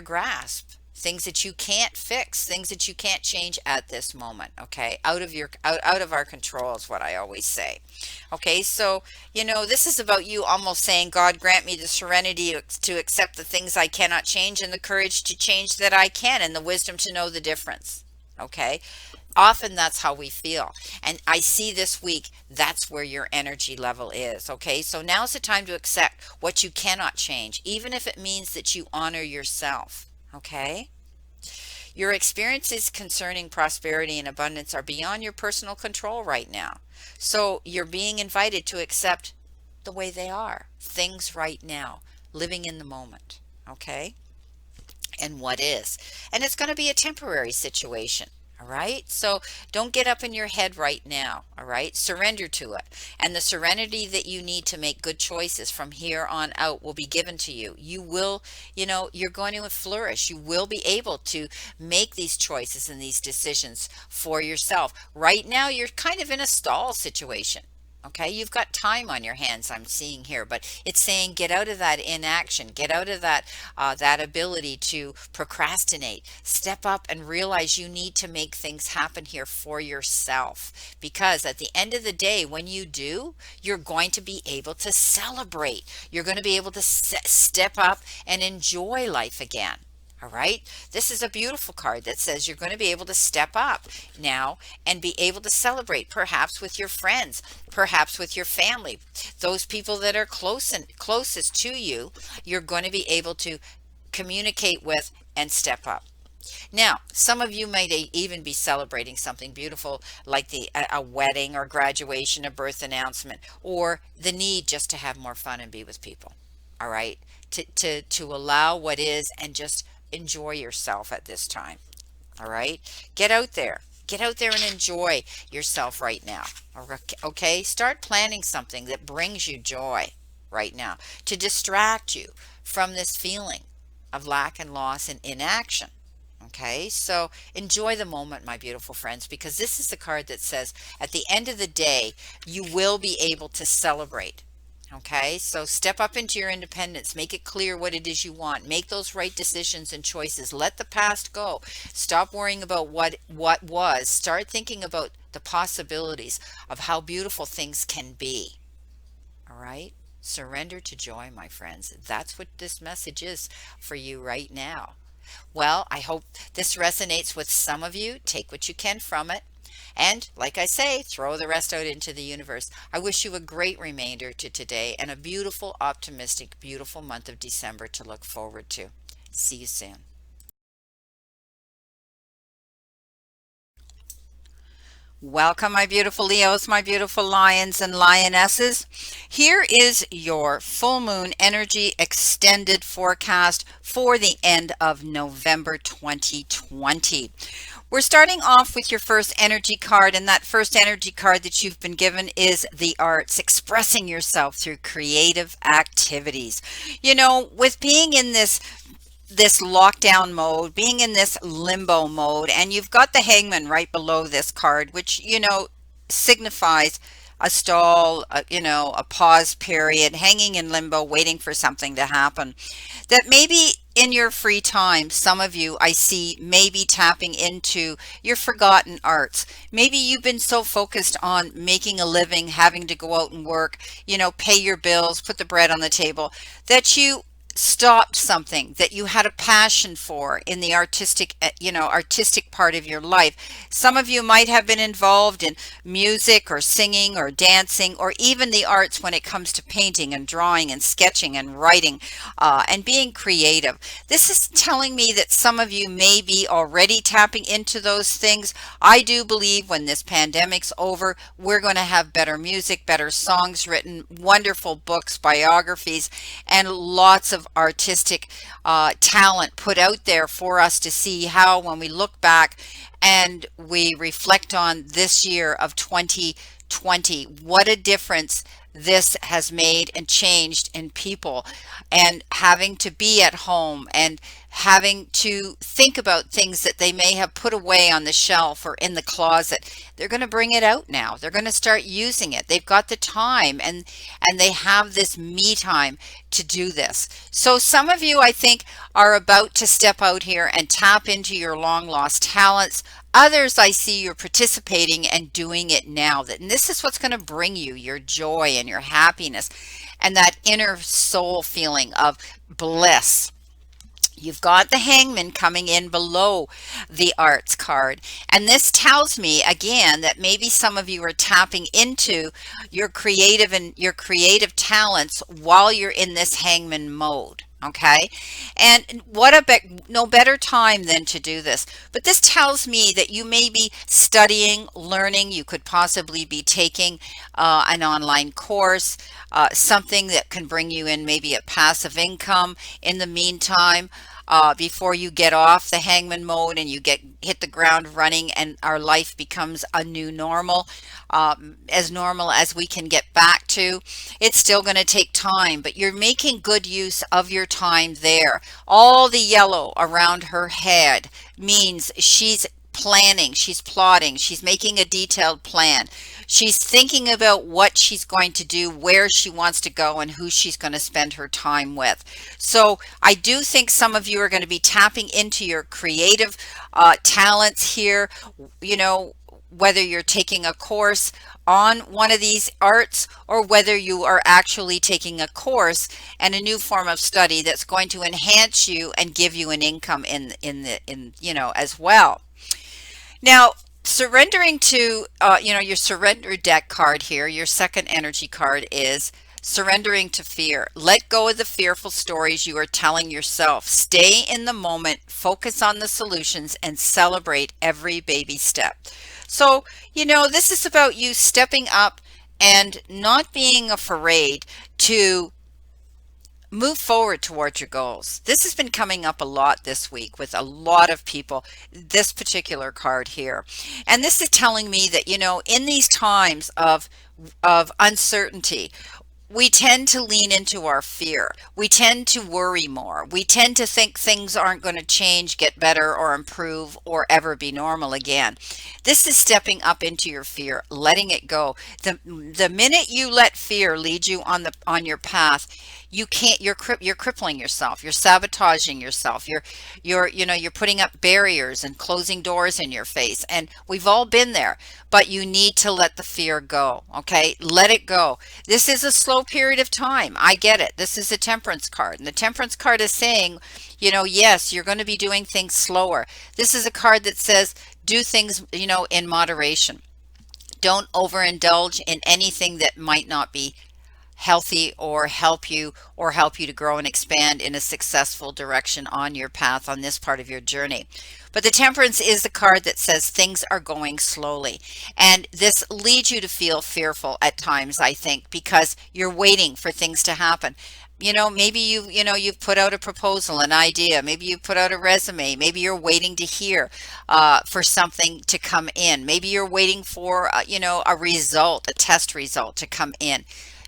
grasp. Things that you can't fix, things that you can't change at this moment, okay? Out of our control is what I always say. Okay, so this is about you almost saying, God, grant me the serenity to accept the things I cannot change, and the courage to change that I can, and the wisdom to know the difference. Okay, often that's how we feel, and I see this week that's where your energy level is. Okay, so now's the time to accept what you cannot change, even if it means that you honor yourself. Okay, your experiences concerning prosperity and abundance are beyond your personal control right now. So you're being invited to accept the way they are, things right now, living in the moment. Okay, and what is. And it's going to be a temporary situation. All right, so don't get up in your head right now. All right, surrender to it, and the serenity that you need to make good choices from here on out will be given to you. You will, you're going to flourish. You will be able to make these choices and these decisions for yourself. Right now, you're kind of in a stall situation. Okay, you've got time on your hands, I'm seeing here, but it's saying get out of that inaction, get out of that ability to procrastinate. Step up and realize you need to make things happen here for yourself, because at the end of the day, when you do, you're going to be able to celebrate. You're going to be able to step up and enjoy life again. All right, this is a beautiful card that says you're going to be able to step up now and be able to celebrate, perhaps with your friends, perhaps with your family, those people that are closest to you. You're going to be able to communicate with and step up. Now, some of you might even be celebrating something beautiful like a wedding or graduation, a birth announcement, or the need just to have more fun and be with people. All right, to allow what is and just enjoy yourself at this time. All right. Get out there. Get out there and enjoy yourself right now. Okay. Start planning something that brings you joy right now to distract you from this feeling of lack and loss and inaction. Okay. So enjoy the moment, my beautiful friends, because this is the card that says at the end of the day, you will be able to celebrate. Okay, so step up into your independence. Make it clear what it is you want. Make those right decisions and choices. Let the past go. Stop worrying about what was. Start thinking about the possibilities of how beautiful things can be. All right? Surrender to joy, my friends. That's what this message is for you right now. Well, I hope this resonates with some of you. Take what you can from it. And like I say, throw the rest out into the universe. I wish you a great remainder to today and a beautiful, optimistic, beautiful month of December to look forward to. See you soon. Welcome, my beautiful Leos, my beautiful lions and lionesses. Here is your full moon energy extended forecast for the end of November 2020. We're starting off with your first energy card, and that first energy card that you've been given is the arts, expressing yourself through creative activities. You know, with being in this lockdown mode, being in this limbo mode, and you've got the hangman right below this card, which, signifies a stall, a pause period, hanging in limbo, waiting for something to happen. That maybe in your free time, some of you I see maybe tapping into your forgotten arts. Maybe you've been so focused on making a living, having to go out and work, pay your bills, put the bread on the table, that you stopped something that you had a passion for in the artistic part of your life. Some of you might have been involved in music or singing or dancing or even the arts when it comes to painting and drawing and sketching and writing and being creative. This is telling me that some of you may be already tapping into those things. I do believe when this pandemic's over, we're going to have better music, better songs written, wonderful books, biographies, and lots of artistic talent put out there for us to see how, when we look back and we reflect on this year of 2020, what a difference this has made and changed in people, and having to be at home and having to think about things that they may have put away on the shelf or in the closet. They're going to bring it out now. They're going to start using it. They've got the time, and they have this me time to do this. So some of you, I think, are about to step out here and tap into your long lost talents. Others, I see you're participating and doing it now. And this is what's going to bring you your joy and your happiness and that inner soul feeling of bliss. You've got the hangman coming in below the arts card. And this tells me again that maybe some of you are tapping into your creative and your creative talents while you're in this hangman mode. Okay. And no better time than to do this. But this tells me that you may be studying, learning. You could possibly be taking an online course, something that can bring you in maybe a passive income in the meantime. Before you get off the hangman mode and you hit the ground running and our life becomes a new normal, as normal as we can get back to. It's still going to take time, but you're making good use of your time there. All the yellow around her head means she's planning, she's plotting, she's making a detailed plan. She's thinking about what she's going to do, where she wants to go, and who she's going to spend her time with. So I do think some of you are going to be tapping into your creative talents here, whether you're taking a course on one of these arts or whether you are actually taking a course and a new form of study that's going to enhance you and give you an income as well. Now, surrendering to, your surrender deck card here, your second energy card is surrendering to fear. Let go of the fearful stories you are telling yourself. Stay in the moment, focus on the solutions, and celebrate every baby step. So, this is about you stepping up and not being afraid to move forward towards your goals. This has been coming up a lot this week with a lot of people, this particular card here. And this is telling me that, in these times of uncertainty, we tend to lean into our fear. We tend to worry more. We tend to think things aren't going to change, get better, or improve, or ever be normal again. This is stepping up into your fear, letting it go. The minute you let fear lead you on your path, you can't. You're crippling yourself. You're sabotaging yourself. You're putting up barriers and closing doors in your face. And we've all been there. But you need to let the fear go. Okay, let it go. This is a slow period of time. I get it. This is a temperance card. And the temperance card is saying, yes, you're going to be doing things slower. This is a card that says do things, in moderation. Don't overindulge in anything that might not be healthy or help you to grow and expand in a successful direction on your path on this part of your journey. But the temperance is the card that says things are going slowly, and this leads you to feel fearful at times, I think, because you're waiting for things to happen. Maybe you've put out a proposal, an idea, maybe you put out a resume, maybe you're waiting to hear for something to come in, maybe you're waiting for a result, a test result to come in.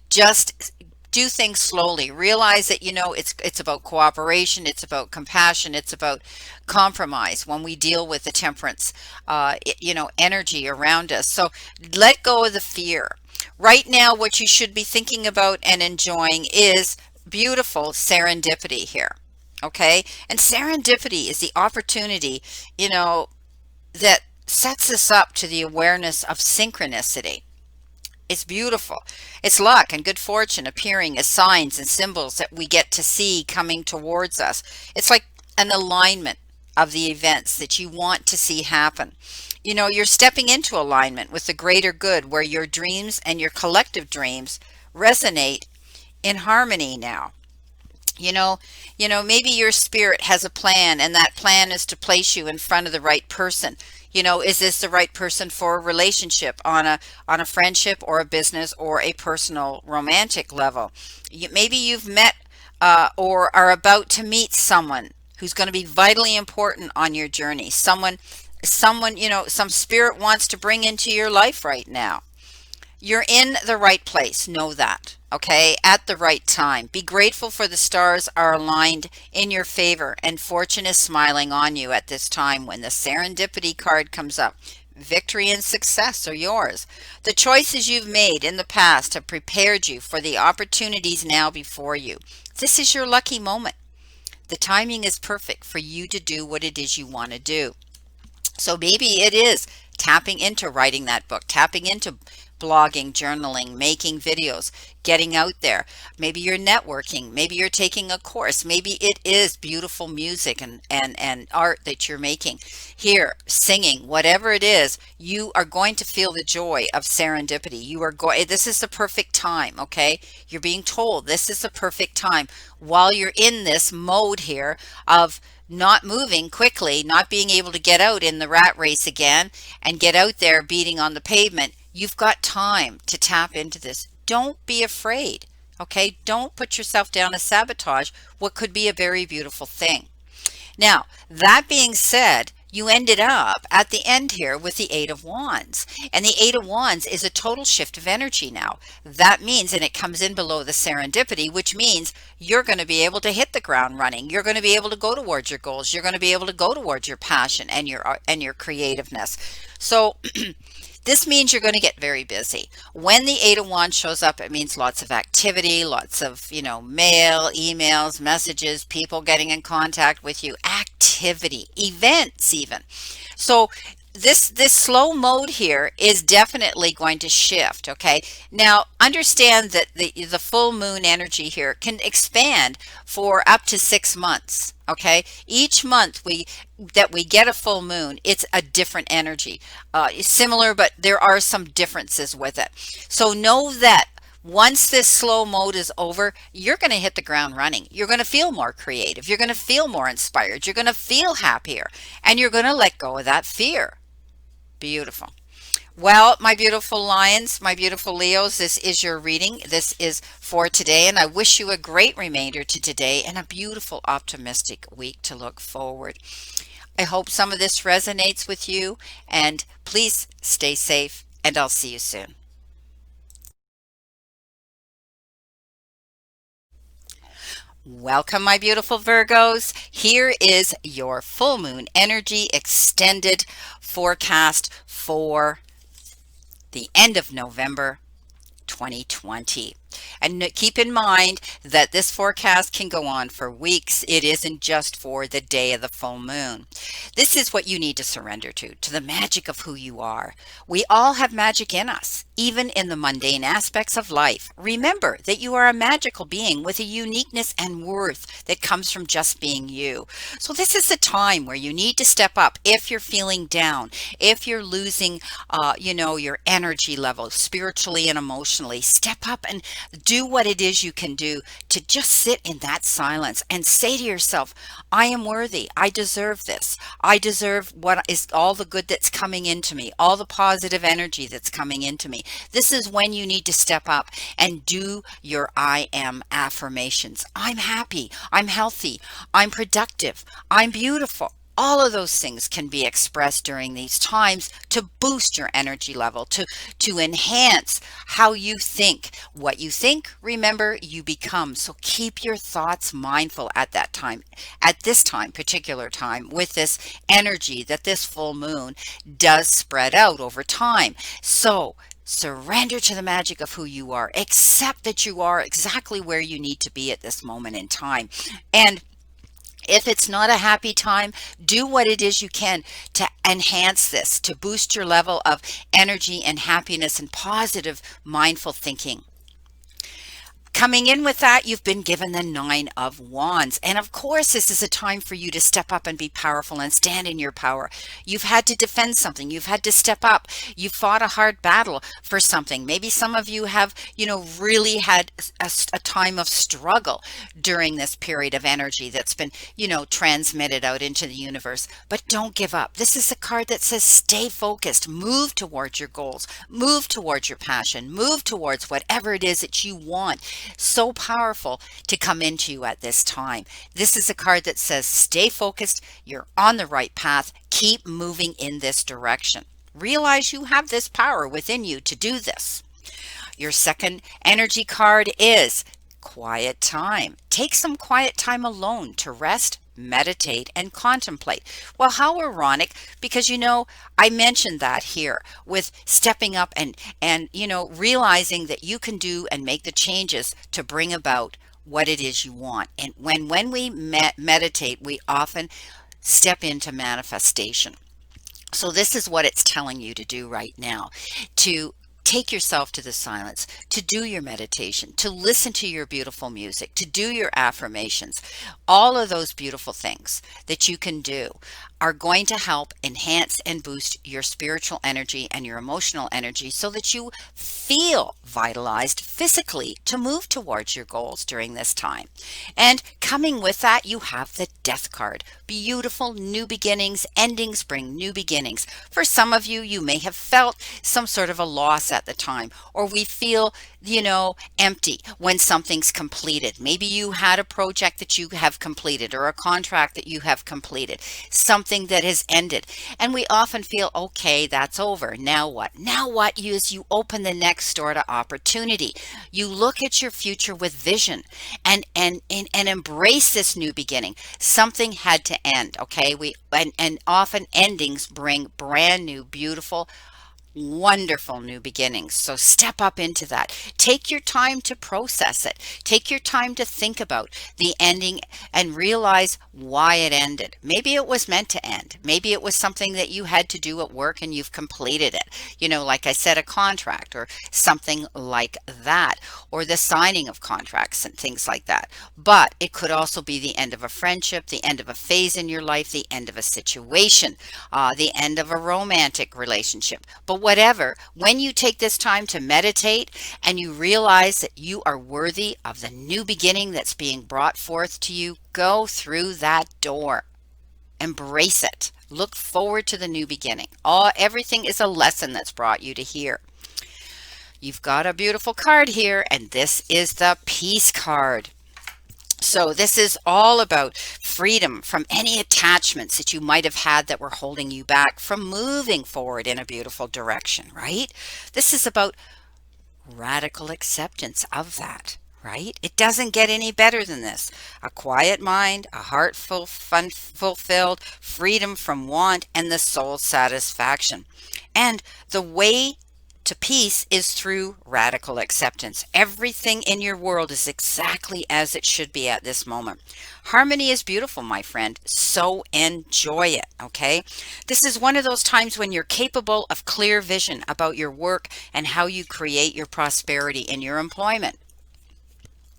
Just do things slowly. Realize that it's about cooperation, it's about compassion, it's about compromise when we deal with the temperance energy around us. So let go of the fear. Right now, what you should be thinking about and enjoying is beautiful serendipity here. Okay? And serendipity is the opportunity, that sets us up to the awareness of synchronicity. It's beautiful. It's luck and good fortune appearing as signs and symbols that we get to see coming towards us. It's like an alignment of the events that you want to see happen. You're stepping into alignment with the greater good where your dreams and your collective dreams resonate in harmony now. Maybe your spirit has a plan, and that plan is to place you in front of the right person. Is this the right person for a relationship on a friendship or a business or a personal romantic level? Maybe you've met or are about to meet someone who's going to be vitally important on your journey. Someone, some spirit wants to bring into your life right now. You're in the right place. Know that. Okay, at the right time. Be grateful for the stars are aligned in your favor and fortune is smiling on you at this time when the serendipity card comes up. Victory and success are yours. The choices you've made in the past have prepared you for the opportunities now before you. This is your lucky moment. The timing is perfect for you to do what it is you want to do. So maybe it is tapping into writing that book, tapping into blogging, journaling, making videos, getting out there. Maybe you're networking. Maybe you're taking a course. Maybe it is beautiful music and art that you're making. Here, singing, whatever it is, you are going to feel the joy of serendipity. This is the perfect time, okay? You're being told this is the perfect time while you're in this mode here of not moving quickly, not being able to get out in the rat race again and get out there beating on the pavement. You've got time to tap into this. Don't be afraid, okay? Don't put yourself down as sabotage what could be a very beautiful thing. Now, that being said, you ended up at the end here with the Eight of Wands. And the Eight of Wands is a total shift of energy now. That means, and it comes in below the serendipity, which means you're going to be able to hit the ground running. You're going to be able to go towards your goals. You're going to be able to go towards your passion and your creativeness. So this means you're going to get very busy. When the Eight of Wands shows up, it means lots of activity, lots of, mail, emails, messages, people getting in contact with you, activity, events even. So this slow mode here is definitely going to shift, okay? Now, understand that the full moon energy here can expand for up to 6 months, okay? Each month that we get a full moon, it's a different energy. It's similar, but there are some differences with it. So know that once this slow mode is over, you're going to hit the ground running. You're going to feel more creative. You're going to feel more inspired. You're going to feel happier, and you're going to let go of that fear. Beautiful. Well, my beautiful lions, my beautiful Leos, this is your reading. This is for today, and I wish you a great remainder to today and a beautiful, optimistic week to look forward. I hope some of this resonates with you, and please stay safe, and I'll see you soon. Welcome, my beautiful Virgos. Here is your full moon energy extended forecast for the end of November 2020. And keep in mind that this forecast can go on for weeks. It isn't just for the day of the full moon. This is what you need to surrender to the magic of who you are. We all have magic in us, even in the mundane aspects of life. Remember that you are a magical being with a uniqueness and worth that comes from just being you. So this is a time where you need to step up if you're feeling down, if you're losing, your energy level spiritually and emotionally. Step up and do what it is you can do to just sit in that silence and say to yourself, I am worthy. I deserve this. I deserve what is all the good that's coming into me, all the positive energy that's coming into me. This is when you need to step up and do your I am affirmations. I'm happy. I'm healthy. I'm productive. I'm beautiful. All of those things can be expressed during these times to boost your energy level, to enhance how you think. What you think, remember, you become. So keep your thoughts mindful at that time, at this time, particular time, with this energy that this full moon does spread out over time. So surrender to the magic of who you are. Accept that you are exactly where you need to be at this moment in time. And if it's not a happy time, do what it is you can to enhance this, to boost your level of energy and happiness and positive mindful thinking. Coming in with that, you've been given the Nine of Wands. And of course, this is a time for you to step up and be powerful and stand in your power. You've had to defend something. You've had to step up. You fought a hard battle for something. Maybe some of you have, really had a time of struggle during this period of energy that's been, transmitted out into the universe. But don't give up. This is a card that says stay focused, move towards your goals, move towards your passion, move towards whatever it is that you want. So powerful to come into you at this time. This is a card that says stay focused, you're on the right path, keep moving in this direction. Realize you have this power within you to do this. Your second energy card is quiet time. Take some quiet time alone to rest, meditate, and contemplate. Well, how ironic, because I mentioned that here with stepping up and realizing that you can do and make the changes to bring about what it is you want. And when we meditate, we often step into manifestation. So this is what it's telling you to do right now, to take yourself to the silence, to do your meditation, to listen to your beautiful music, to do your affirmations. All of those beautiful things that you can do are going to help enhance and boost your spiritual energy and your emotional energy so that you feel vitalized physically to move towards your goals during this time. And coming with that, you have the Death card. Beautiful new beginnings. Endings bring new beginnings. For some of you, you may have felt some sort of a loss at the time, or we feel, empty when something's completed. Maybe you had a project that you have completed or a contract that you have completed, something that has ended. And we often feel, okay, that's over. Now what? Now what is you open the next door to opportunity. You look at your future with vision and embrace this new beginning. Something had to end, okay? And often endings bring brand new, beautiful, wonderful new beginnings. So step up into that. Take your time to process it. Take your time to think about the ending and realize why it ended. Maybe it was meant to end. Maybe it was something that you had to do at work and you've completed it. Like I said, a contract or something like that, or the signing of contracts and things like that. But it could also be the end of a friendship, the end of a phase in your life, the end of a situation, the end of a romantic relationship. But whatever, when you take this time to meditate and you realize that you are worthy of the new beginning that's being brought forth to you, go through that door Embrace it. Look forward to the new beginning. Everything is a lesson that's brought you to here. You've got a beautiful card here, and this is the Peace card. So this is all about freedom from any attachments that you might have had that were holding you back from moving forward in a beautiful direction, right? This is about radical acceptance of that, right? It doesn't get any better than this. A quiet mind, a heart fulfilled, freedom from want, and the soul satisfaction. And the way to peace is through radical acceptance. Everything in your world is exactly as it should be at this moment. Harmony is beautiful, my friend, so enjoy it, okay? This is one of those times when you're capable of clear vision about your work and how you create your prosperity in your employment.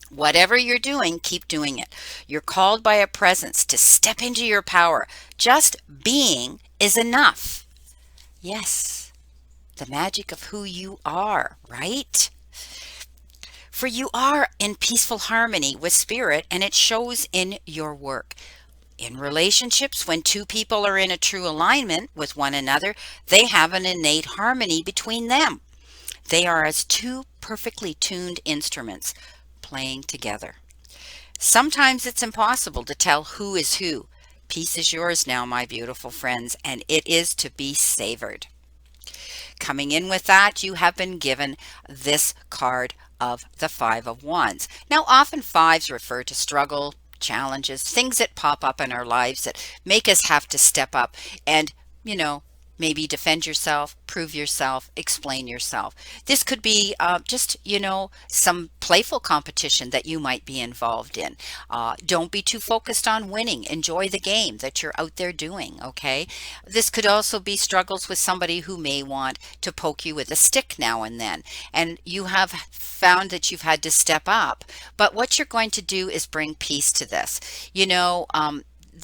Whatever you're doing, keep doing it. You're called by a presence to step into your power. Just being is enough. Yes. The magic of who you are, right? For you are in peaceful harmony with spirit, and it shows in your work. In relationships, when two people are in a true alignment with one another, they have an innate harmony between them. They are as two perfectly tuned instruments playing together. Sometimes it's impossible to tell who is who. Peace is yours now, my beautiful friends, and it is to be savored. Coming in with that, you have been given this card of the Five of Wands. Now, often fives refer to struggle, challenges, things that pop up in our lives that make us have to step up and, maybe defend yourself, prove yourself, explain yourself. This could be just, some playful competition that you might be involved in. Don't be too focused on winning. Enjoy the game that you're out there doing, okay? This could also be struggles with somebody who may want to poke you with a stick now and then. And you have found that you've had to step up. But what you're going to do is bring peace to this.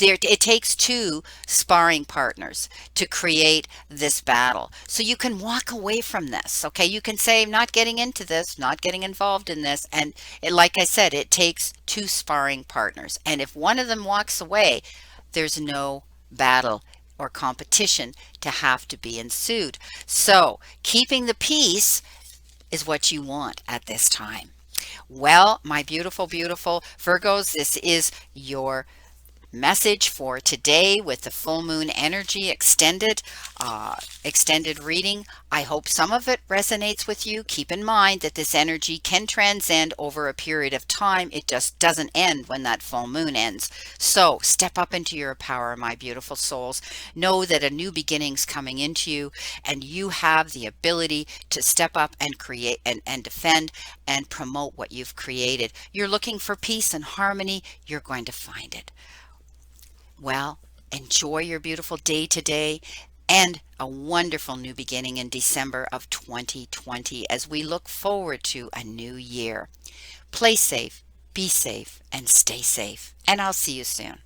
It takes two sparring partners to create this battle. So you can walk away from this, okay? You can say, I'm not getting into this, not getting involved in this. And like I said, it takes two sparring partners. And if one of them walks away, there's no battle or competition to have to be ensued. So keeping the peace is what you want at this time. Well, my beautiful, beautiful Virgos, this is your message for today with the full moon energy extended reading. I hope some of it resonates with you. Keep in mind that this energy can transcend over a period of time. It just doesn't end when that full moon ends. So step up into your power, my beautiful souls. Know that a new beginning's coming into you, and you have the ability to step up and create and defend and promote what you've created. You're looking for peace and harmony. You're going to find it. Well, enjoy your beautiful day today and a wonderful new beginning in December of 2020 as we look forward to a new year. Play safe, be safe, and stay safe. And I'll see you soon.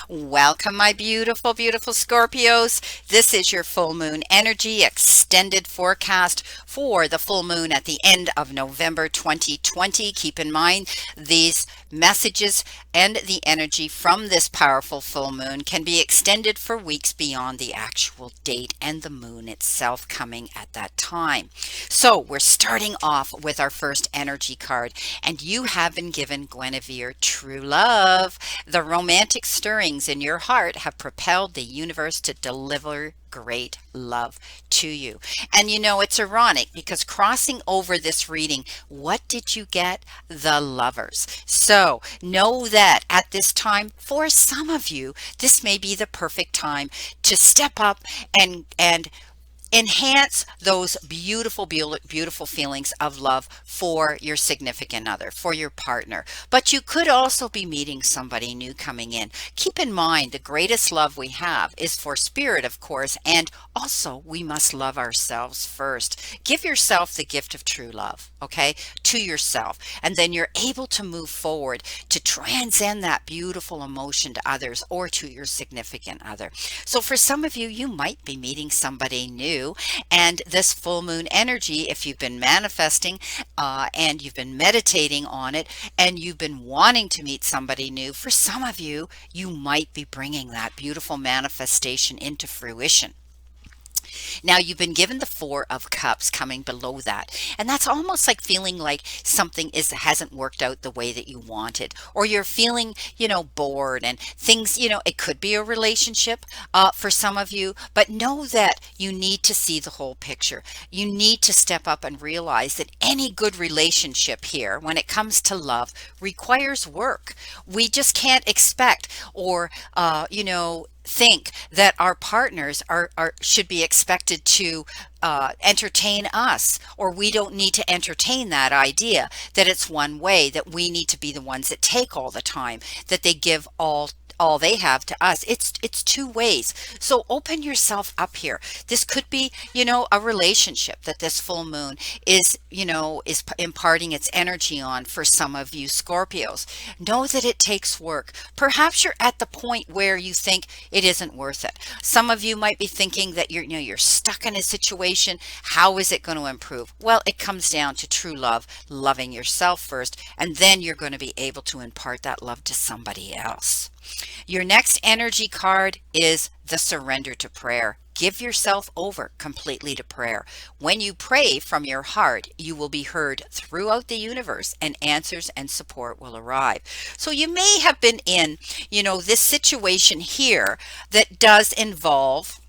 Welcome, my beautiful, beautiful Scorpios. This is your full moon energy extended forecast for the full moon at the end of November 2020. Keep in mind, these messages and the energy from this powerful full moon can be extended for weeks beyond the actual date and the moon itself coming at that time. So we're starting off with our first energy card, and you have been given Guinevere, True Love. The romantic stirrings in your heart have propelled the universe to deliver great love to you. And it's ironic because crossing over this reading, what did you get? The Lovers. So know that at this time, for some of you, this may be the perfect time to step up and enhance those beautiful, beautiful feelings of love for your significant other, for your partner. But you could also be meeting somebody new coming in. Keep in mind, the greatest love we have is for spirit, of course, and also we must love ourselves first. Give yourself the gift of true love, okay, to yourself. And then you're able to move forward to transcend that beautiful emotion to others or to your significant other. So for some of you, you might be meeting somebody new new. And this full moon energy, if you've been manifesting and you've been meditating on it and you've been wanting to meet somebody new, for some of you, you might be bringing that beautiful manifestation into fruition. Now you've been given the Four of Cups coming below that. And that's almost like feeling like something hasn't worked out the way that you wanted, or you're feeling, bored and things, it could be a relationship for some of you, but know that you need to see the whole picture. You need to step up and realize that any good relationship here, when it comes to love, requires work. We just can't expect or, think that our partners should be expected to entertain us, or we don't need to entertain that idea that it's one way, that we need to be the ones that take all the time, that they give all they have to us. It's two ways. So open yourself up here. This could be, a relationship that this full moon is imparting its energy on for some of you Scorpios. Know that it takes work. Perhaps you're at the point where you think it isn't worth it. Some of you might be thinking that you're stuck in a situation. How is it going to improve? Well, it comes down to true love, loving yourself first, and then you're going to be able to impart that love to somebody else. Your next energy card is the surrender to prayer. Give yourself over completely to prayer. When you pray from your heart, you will be heard throughout the universe, and answers and support will arrive. So you may have been in, this situation here that does involve,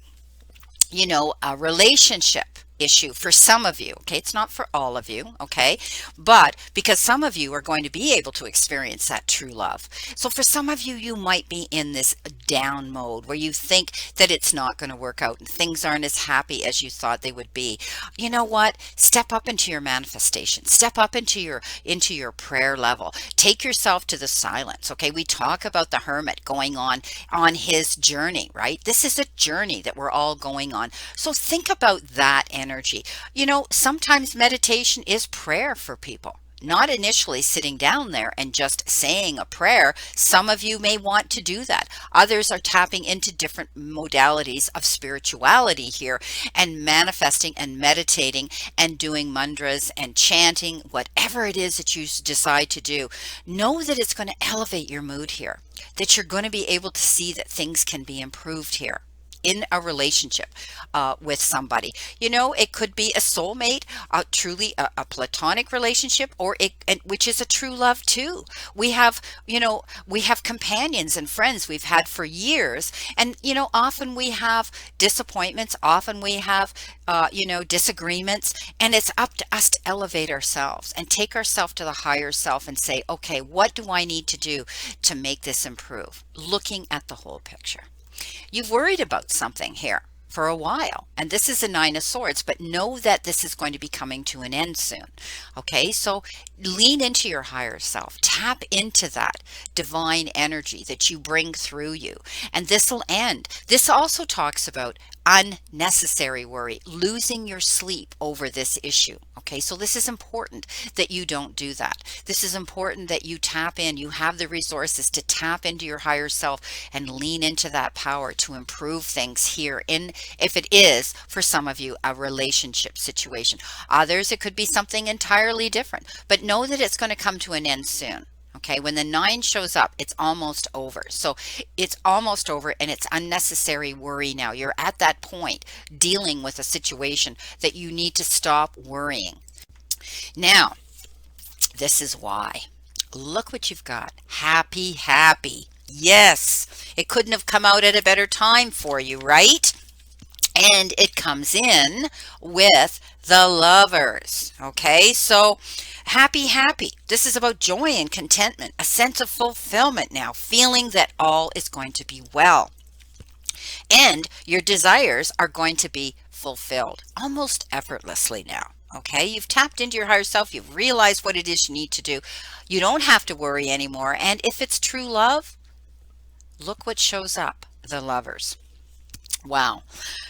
a relationship issue for some of you. Okay, it's not for all of you. Okay, but because some of you are going to be able to experience that true love. So for some of you, you might be in this down mode where you think that it's not going to work out and things aren't as happy as you thought they would be. You know what? Step up into your manifestation. Step up into your prayer level. Take yourself to the silence. Okay, we talk about the hermit going on his journey, right? This is a journey that we're all going on. So think about that energy. Sometimes meditation is prayer for people. Not initially sitting down there and just saying a prayer. Some of you may want to do that. Others are tapping into different modalities of spirituality here and manifesting and meditating and doing mantras and chanting, whatever it is that you decide to do. Know that it's going to elevate your mood here, that you're going to be able to see that things can be improved here in a relationship with somebody. It could be a soulmate, truly a platonic relationship, or which is a true love too. We have companions and friends we've had for years, and often we have disappointments, often we have disagreements, and it's up to us to elevate ourselves and take ourselves to the higher self and say, okay, what do I need to do to make this improve? Looking at the whole picture. You've worried about something here for a while, and this is a Nine of Swords, but know that this is going to be coming to an end soon. Okay, so lean into your higher self, tap into that divine energy that you bring through you, and this will end. This also talks about unnecessary worry, losing your sleep over this issue. Okay, so this is important that you don't do that. This is important that you tap in. You have the resources to tap into your higher self and lean into that power to improve things here in, if it is for some of you, a relationship situation. Others, it could be something entirely different, but know that it's going to come to an end soon. Okay, when the 9 shows up, it's almost over. So it's almost over, and it's unnecessary worry now. You're at that point dealing with a situation that you need to stop worrying. Now, this is why. Look what you've got. Happy, happy. Yes, it couldn't have come out at a better time for you, right? And it comes in with the Lovers. Okay, so happy, happy. This is about joy and contentment, a sense of fulfillment now, feeling that all is going to be well. And your desires are going to be fulfilled almost effortlessly now. Okay, you've tapped into your higher self. You've realized what it is you need to do. You don't have to worry anymore. And if it's true love, look what shows up, the Lovers. Wow.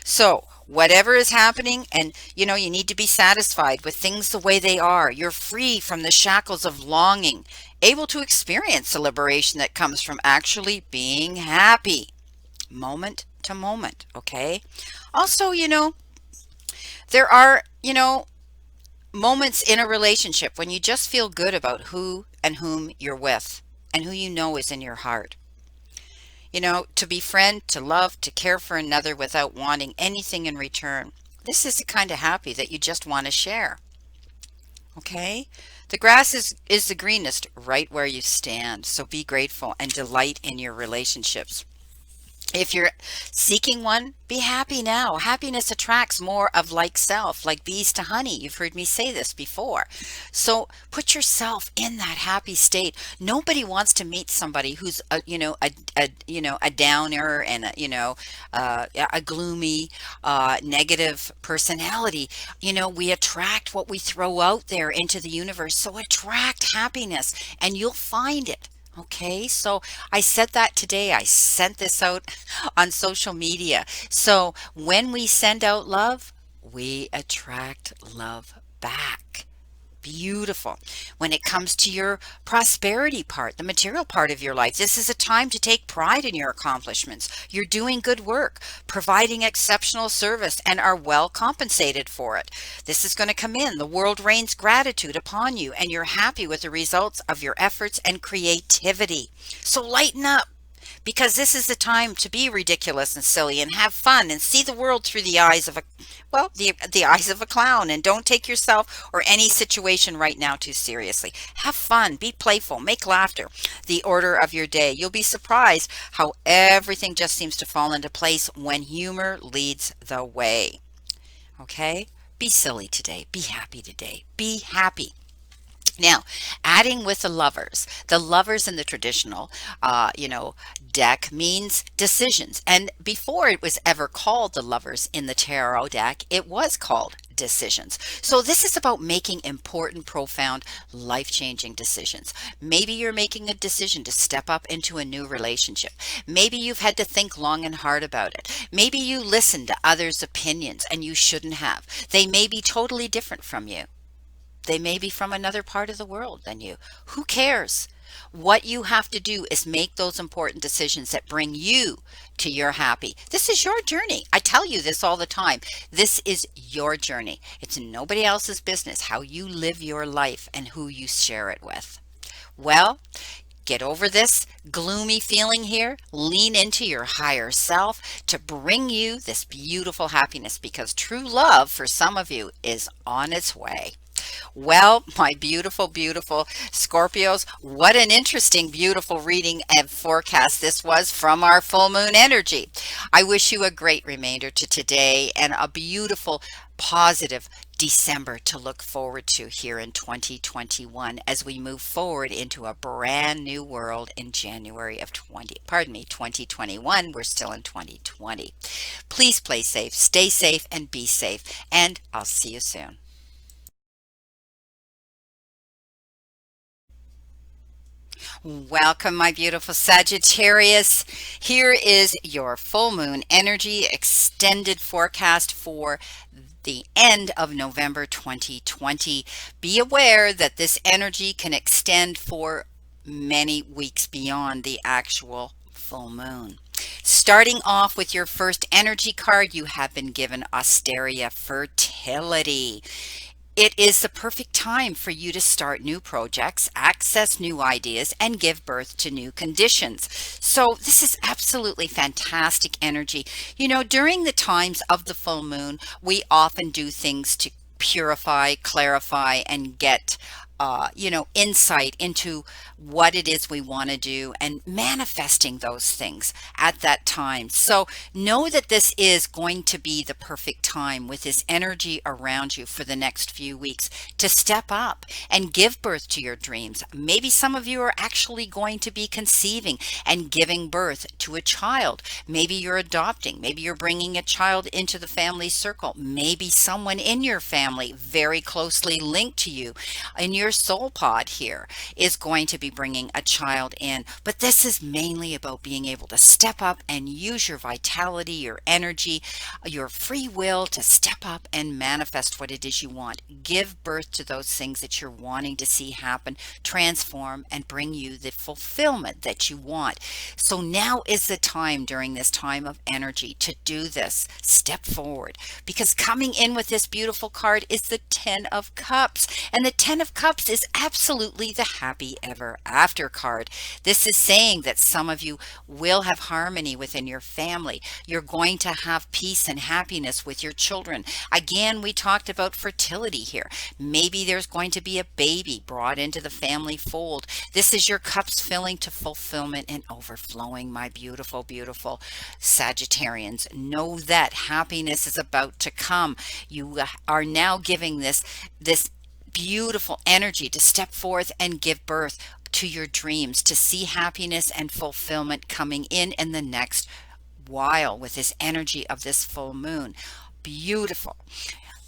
So whatever is happening, and you need to be satisfied with things the way they are. You're free from the shackles of longing, able to experience the liberation that comes from actually being happy moment to moment. Okay. Also, There are, moments in a relationship when you just feel good about who and whom you're with and who you know is in your heart. To befriend, to love, to care for another without wanting anything in return. This is the kind of happy that you just want to share. Okay? The grass is the greenest right where you stand. So be grateful and delight in your relationships. If you're seeking one, be happy now. Happiness attracts more of like self, like bees to honey. You've heard me say this before. So put yourself in that happy state. Nobody wants to meet somebody who's a downer and a gloomy, negative personality. We attract what we throw out there into the universe. So attract happiness, and you'll find it. Okay, so I said that today. I sent this out on social media. So when we send out love, we attract love back. Beautiful. When it comes to your prosperity part, the material part of your life, this is a time to take pride in your accomplishments. You're doing good work, providing exceptional service, and are well compensated for it. This is going to come in. The world rains gratitude upon you, and you're happy with the results of your efforts and creativity. So lighten up, because this is the time to be ridiculous and silly and have fun and see the world through the eyes of the eyes of a clown, and don't take yourself or any situation right now too seriously. Have fun, be playful, make laughter the order of your day. You'll be surprised how everything just seems to fall into place when humor leads the way. Okay? Be silly today. Be happy today. Be happy. Now, adding with the lovers in the traditional, deck means decisions. And before it was ever called the lovers in the tarot deck, it was called decisions. So this is about making important, profound, life-changing decisions. Maybe you're making a decision to step up into a new relationship. Maybe you've had to think long and hard about it. Maybe you listen to others' opinions and you shouldn't have. They may be totally different from you. They may be from another part of the world than you. Who cares? What you have to do is make those important decisions that bring you to your happy. This is your journey. I tell you this all the time. This is your journey. It's nobody else's business how you live your life and who you share it with. Well, get over this gloomy feeling here. Lean into your higher self to bring you this beautiful happiness, because true love for some of you is on its way. Well, my beautiful, beautiful Scorpios, what an interesting, beautiful reading and forecast this was from our full moon energy. I wish you a great remainder to today and a beautiful, positive December to look forward to here in 2021 as we move forward into a brand new world in January of 2021. We're still in 2020. Please play safe, stay safe, and be safe. And I'll see you soon. Welcome, my beautiful Sagittarius. Here is your full moon energy extended forecast for the end of November 2020. Be aware that this energy can extend for many weeks beyond the actual full moon. Starting off with your first energy card, you have been given Asteria, fertility. It is the perfect time for you to start new projects, access new ideas, and give birth to new conditions. So this is absolutely fantastic energy. During the times of the full moon, we often do things to purify, clarify, and get insight into what it is we want to do and manifesting those things at that time. So know that this is going to be the perfect time with this energy around you for the next few weeks to step up and give birth to your dreams. Maybe some of you are actually going to be conceiving and giving birth to a child. Maybe you're adopting. Maybe you're bringing a child into the family circle. Maybe someone in your family very closely linked to you in your your soul pod here is going to be bringing a child in. But this is mainly about being able to step up and use your vitality, your energy, your free will to step up and manifest what it is you want. Give birth to those things that you're wanting to see happen, transform, and bring you the fulfillment that you want. So now is the time, during this time of energy, to do this. Step forward, because coming in with this beautiful card is the 10 of Cups, and the 10 of Cups is absolutely the happy ever after card. This is saying that some of you will have harmony within your family. You're going to have peace and happiness with your children. Again, we talked about fertility here. Maybe there's going to be a baby brought into the family fold. This is your cups filling to fulfillment and overflowing, my beautiful, beautiful Sagittarians. Know that happiness is about to come. You are now giving this beautiful energy to step forth and give birth to your dreams, to see happiness and fulfillment coming in the next while with this energy of this full moon. Beautiful.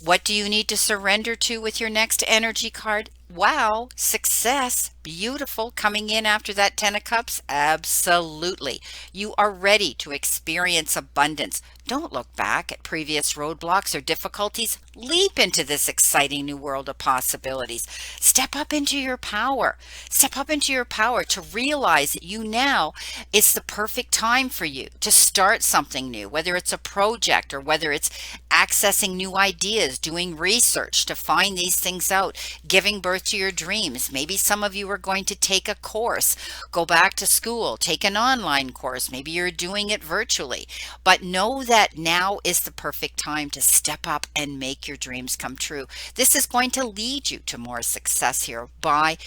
What do you need to surrender to with your next energy card? Wow, success. Beautiful. Coming in after that 10 of Cups? Absolutely. You are ready to experience abundance. Don't look back at previous roadblocks or difficulties. Leap into this exciting new world of possibilities. Step up into your power. Step up into your power to realize that you now, it's the perfect time for you to start something new, whether it's a project or whether it's accessing new ideas, doing research to find these things out, giving birth to your dreams. Maybe some of you are going to take a course, go back to school, take an online course. Maybe you're doing it virtually, but know that now is the perfect time to step up and make your dreams come true. This is going to lead you to more success here by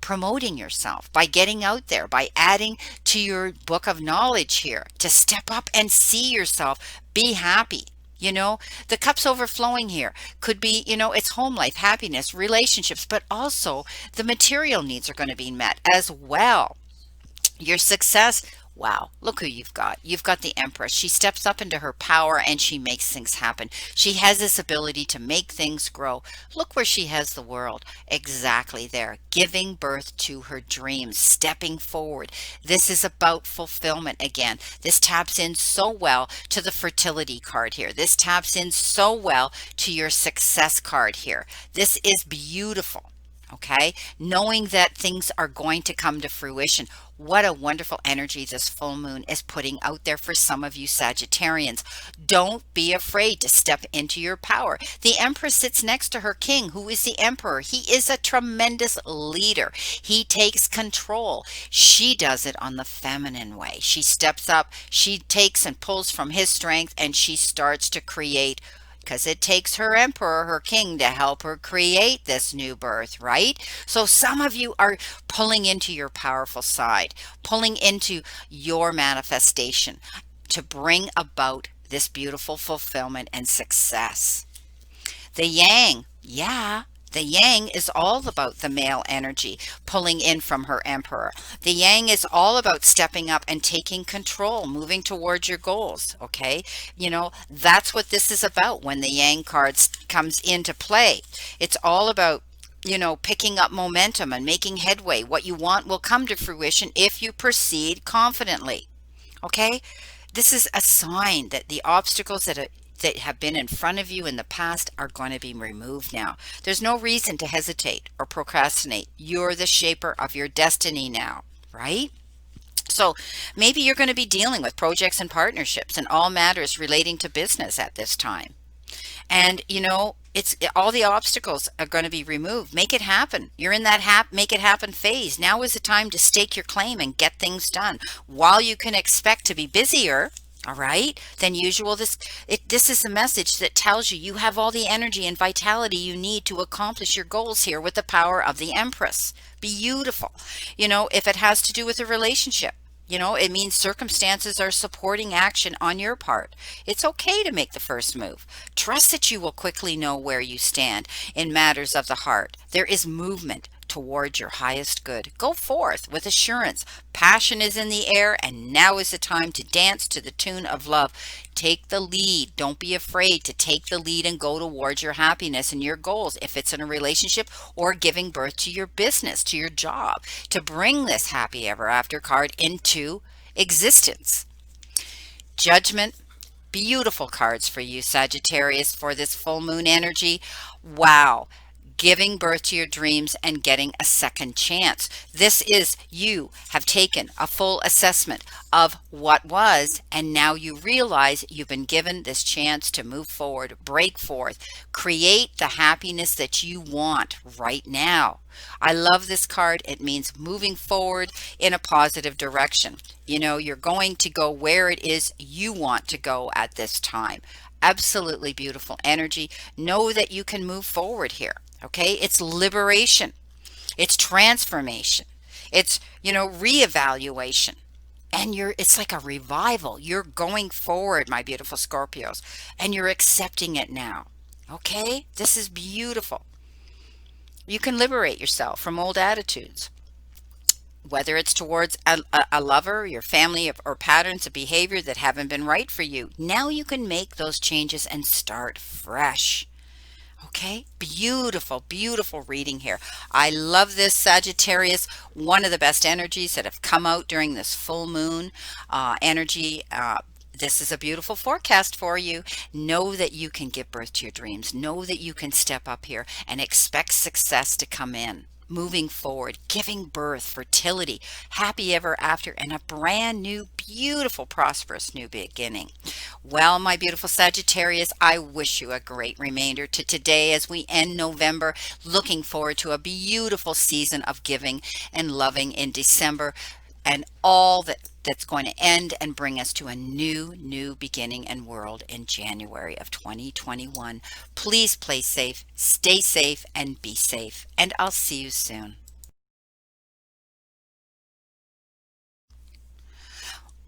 promoting yourself, by getting out there, by adding to your book of knowledge here, to step up and see yourself, be happy. You know, the cups overflowing here could be, you know, it's home life, happiness, relationships, but also the material needs are going to be met as well. Your success, wow, look who you've got. You've got the Empress. She steps up into her power and she makes things happen. She has this ability to make things grow. Look where she has the world. Exactly there. Giving birth to her dreams, stepping forward. This is about fulfillment again. This taps in so well to the fertility card here. This taps in so well to your success card here. This is beautiful. Okay, knowing that things are going to come to fruition. What a wonderful energy this full moon is putting out there for some of you Sagittarians. Don't be afraid to step into your power. The Empress sits next to her king, who is the Emperor. He is a tremendous leader. He takes control. She does it on the feminine way. She steps up, she takes and pulls from his strength, and she starts to create, because it takes her emperor, her king, to help her create this new birth, right? So some of you are pulling into your powerful side, pulling into your manifestation to bring about this beautiful fulfillment and success. The Yang, yeah. The Yang is all about the male energy pulling in from her emperor. The Yang is all about stepping up and taking control, moving towards your goals, okay? You know, that's what this is about when the Yang cards comes into play. It's all about, you know, picking up momentum and making headway. What you want will come to fruition if you proceed confidently, okay? This is a sign that the obstacles that have been in front of you in the past are going to be removed now. There's no reason to hesitate or procrastinate. You're the shaper of your destiny now, right? So maybe you're going to be dealing with projects and partnerships and all matters relating to business at this time. And, you know, all the obstacles are going to be removed. Make it happen. You're in that make it happen phase. Now is the time to stake your claim and get things done. While you can expect to be busier, all right, than usual, this is a message that tells you you have all the energy and vitality you need to accomplish your goals here with the power of the Empress. Beautiful. You know, if it has to do with a relationship, you know, it means circumstances are supporting action on your part. It's okay to make the first move. Trust that you will quickly know where you stand in matters of the heart. There is movement. toward your highest good. Go forth with assurance. Passion is in the air, and now is the time to dance to the tune of love. Take the lead. Don't be afraid to take the lead and go towards your happiness and your goals. If it's in a relationship or giving birth to your business, to your job, to bring this happy ever after card into existence. Judgment. Beautiful cards for you, Sagittarius, for this full moon energy. Wow. Giving birth to your dreams and getting a second chance. This is you have taken a full assessment of what was, and now you realize you've been given this chance to move forward, break forth, create the happiness that you want right now. I love this card. It means moving forward in a positive direction. You know, you're going to go where it is you want to go at this time. Absolutely beautiful energy. Know that you can move forward here. Okay, it's liberation, it's transformation, it's, you know, reevaluation, and it's like a revival. You're going forward, my beautiful Scorpios, and you're accepting it now. Okay, this is beautiful. You can liberate yourself from old attitudes, whether it's towards a lover, your family, or patterns of behavior that haven't been right for you. Now you can make those changes and start fresh. Okay, beautiful, beautiful reading here. I love this, Sagittarius. One of the best energies that have come out during this full moon energy. This is a beautiful forecast for you. Know that you can give birth to your dreams. Know that you can step up here and expect success to come in. Moving forward, giving birth, fertility, happy ever after, and a brand new, beautiful, prosperous new beginning. Well, my beautiful Sagittarius, I wish you a great remainder to today as we end November, looking forward to a beautiful season of giving and loving in December, and all that's going to end and bring us to a new beginning and world in January of 2021. Please play safe, stay safe, and be safe. And I'll see you soon.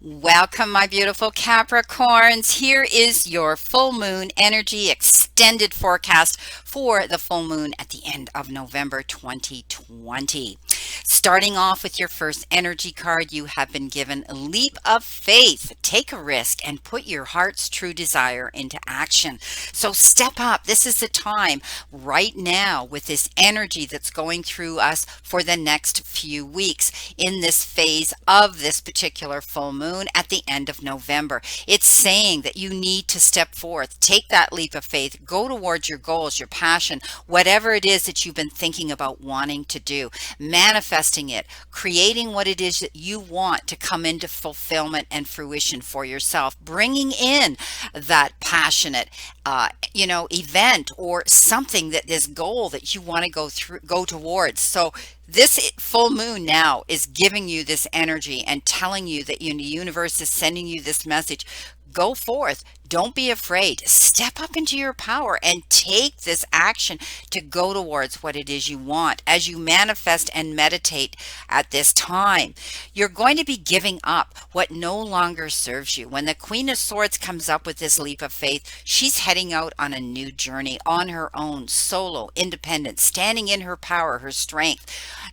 Welcome, my beautiful Capricorns. Here is your full moon energy extended forecast for the full moon at the end of November 2020. Starting off with your first energy card, you have been given a leap of faith. Take a risk and put your heart's true desire into action. So step up. This is the time right now with this energy that's going through us for the next few weeks in this phase of this particular full moon at the end of November. It's saying that you need to step forth, take that leap of faith, go towards your goals, your passion, whatever it is that you've been thinking about wanting to do, manifesting it, creating what it is that you want to come into fulfillment and fruition for yourself, bringing in that passionate event or something, that this goal that you want to go towards. So this full moon now is giving you this energy and telling you that the universe is sending you this message. Go forth. Don't be afraid. Step up into your power and take this action to go towards what it is you want as you manifest and meditate at this time. You're going to be giving up what no longer serves you. When the Queen of Swords comes up with this leap of faith, she's heading out on a new journey on her own, solo, independent, standing in her power, her strength.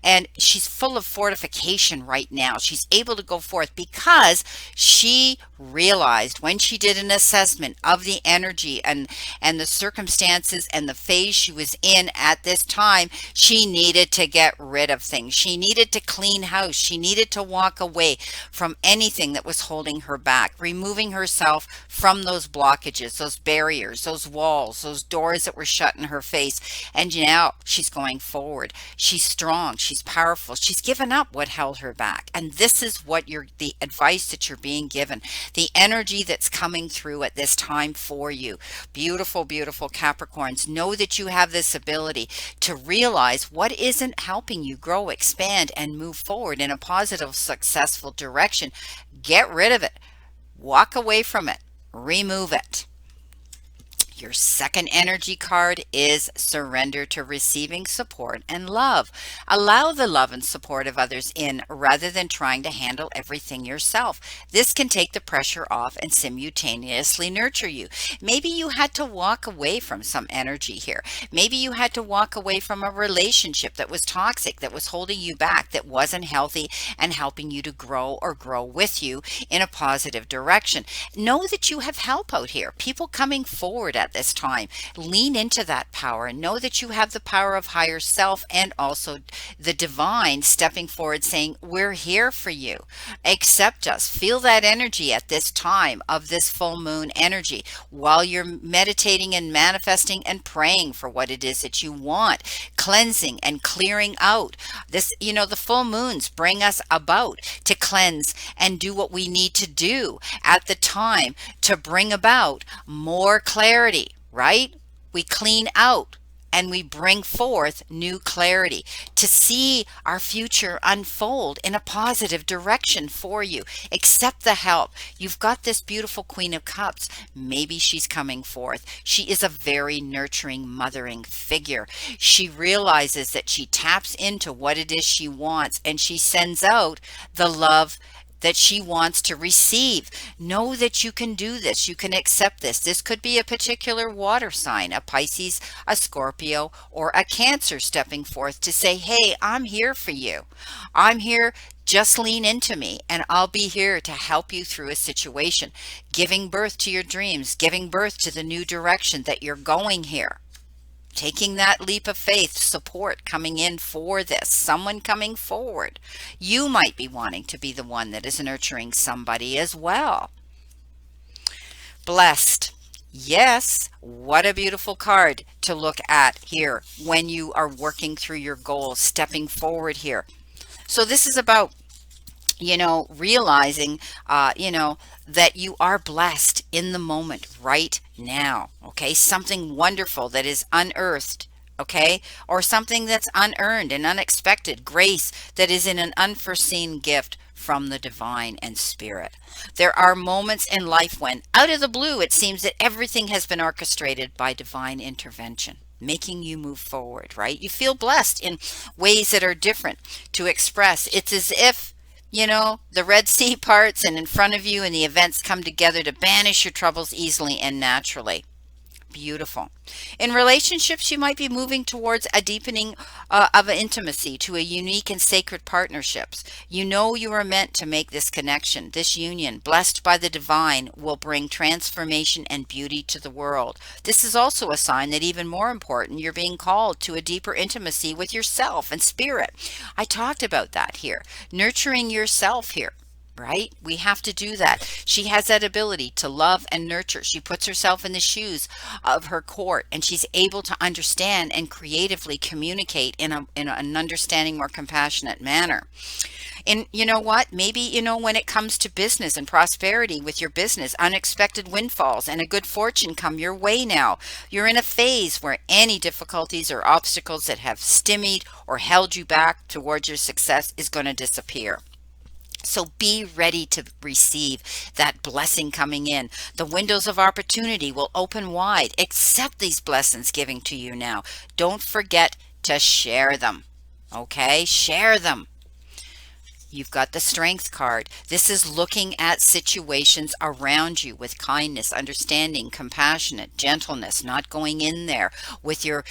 And she's full of fortification right now. She's able to go forth because she realized when she did an assessment of the energy and the circumstances and the phase she was in at this time, she needed to get rid of things. She needed to clean house. She needed to walk away from anything that was holding her back, removing herself from those blockages, those barriers, those walls, those doors that were shut in her face. And now she's going forward. She's strong. She's powerful. She's given up what held her back. And this is what the advice that you're being given, the energy that's coming through at this time for you. Beautiful, beautiful Capricorns. Know that you have this ability to realize what isn't helping you grow, expand, and move forward in a positive, successful direction. Get rid of it. Walk away from it. Remove it. Your second energy card is surrender to receiving support and love. Allow the love and support of others in rather than trying to handle everything yourself. This can take the pressure off and simultaneously nurture you. Maybe you had to walk away from some energy here. Maybe you had to walk away from a relationship that was toxic, that was holding you back, that wasn't healthy and helping you to grow or grow with you in a positive direction. Know that you have help out here. People coming forward at this time. Lean into that power and know that you have the power of higher self and also the divine stepping forward saying, we're here for you. Accept us. Feel that energy at this time of this full moon energy while you're meditating and manifesting and praying for what it is that you want. Cleansing and clearing out. This, the full moons bring us about to cleanse and do what we need to do at the time to bring about more clarity, right? We clean out and we bring forth new clarity to see our future unfold in a positive direction for you. Accept the help. You've got this beautiful Queen of Cups. Maybe she's coming forth. She is a very nurturing, mothering figure. She realizes that she taps into what it is she wants and she sends out the love that she wants to receive. Know that you can do this. You can accept this. This could be a particular water sign, a Pisces, a Scorpio, or a Cancer stepping forth to say, hey, I'm here for you. I'm here. Just lean into me and I'll be here to help you through a situation. Giving birth to your dreams, giving birth to the new direction that you're going here. Taking that leap of faith, support coming in for this, someone coming forward. You might be wanting to be the one that is nurturing somebody as well. Blessed. Yes, what a beautiful card to look at here when you are working through your goals, stepping forward here. So this is about realizing, that you are blessed in the moment right now. Okay. Something wonderful that is unearthed. Okay. Or something that's unearned and unexpected grace that is in an unforeseen gift from the divine and spirit. There are moments in life when out of the blue, it seems that everything has been orchestrated by divine intervention, making you move forward, right? You feel blessed in ways that are different to express. It's as if the Red Sea parts and in front of you and the events come together to banish your troubles easily and naturally. Beautiful. In relationships, you might be moving towards a deepening of intimacy to a unique and sacred partnerships. You are meant to make this connection. This union, blessed by the divine, will bring transformation and beauty to the world. This is also a sign that even more important, you're being called to a deeper intimacy with yourself and spirit. I talked about that here. Nurturing yourself here. Right? We have to do that. She has that ability to love and nurture. She puts herself in the shoes of her court and she's able to understand and creatively communicate in an understanding, more compassionate manner. And you know what? Maybe, when it comes to business and prosperity with your business, unexpected windfalls and a good fortune come your way now. You're in a phase where any difficulties or obstacles that have stymied or held you back towards your success is going to disappear. So be ready to receive that blessing coming in. The windows of opportunity will open wide. Accept these blessings given to you now. Don't forget to share them. Okay? Share them. You've got the Strength card. This is looking at situations around you with kindness, understanding, compassionate, gentleness, not going in there with your,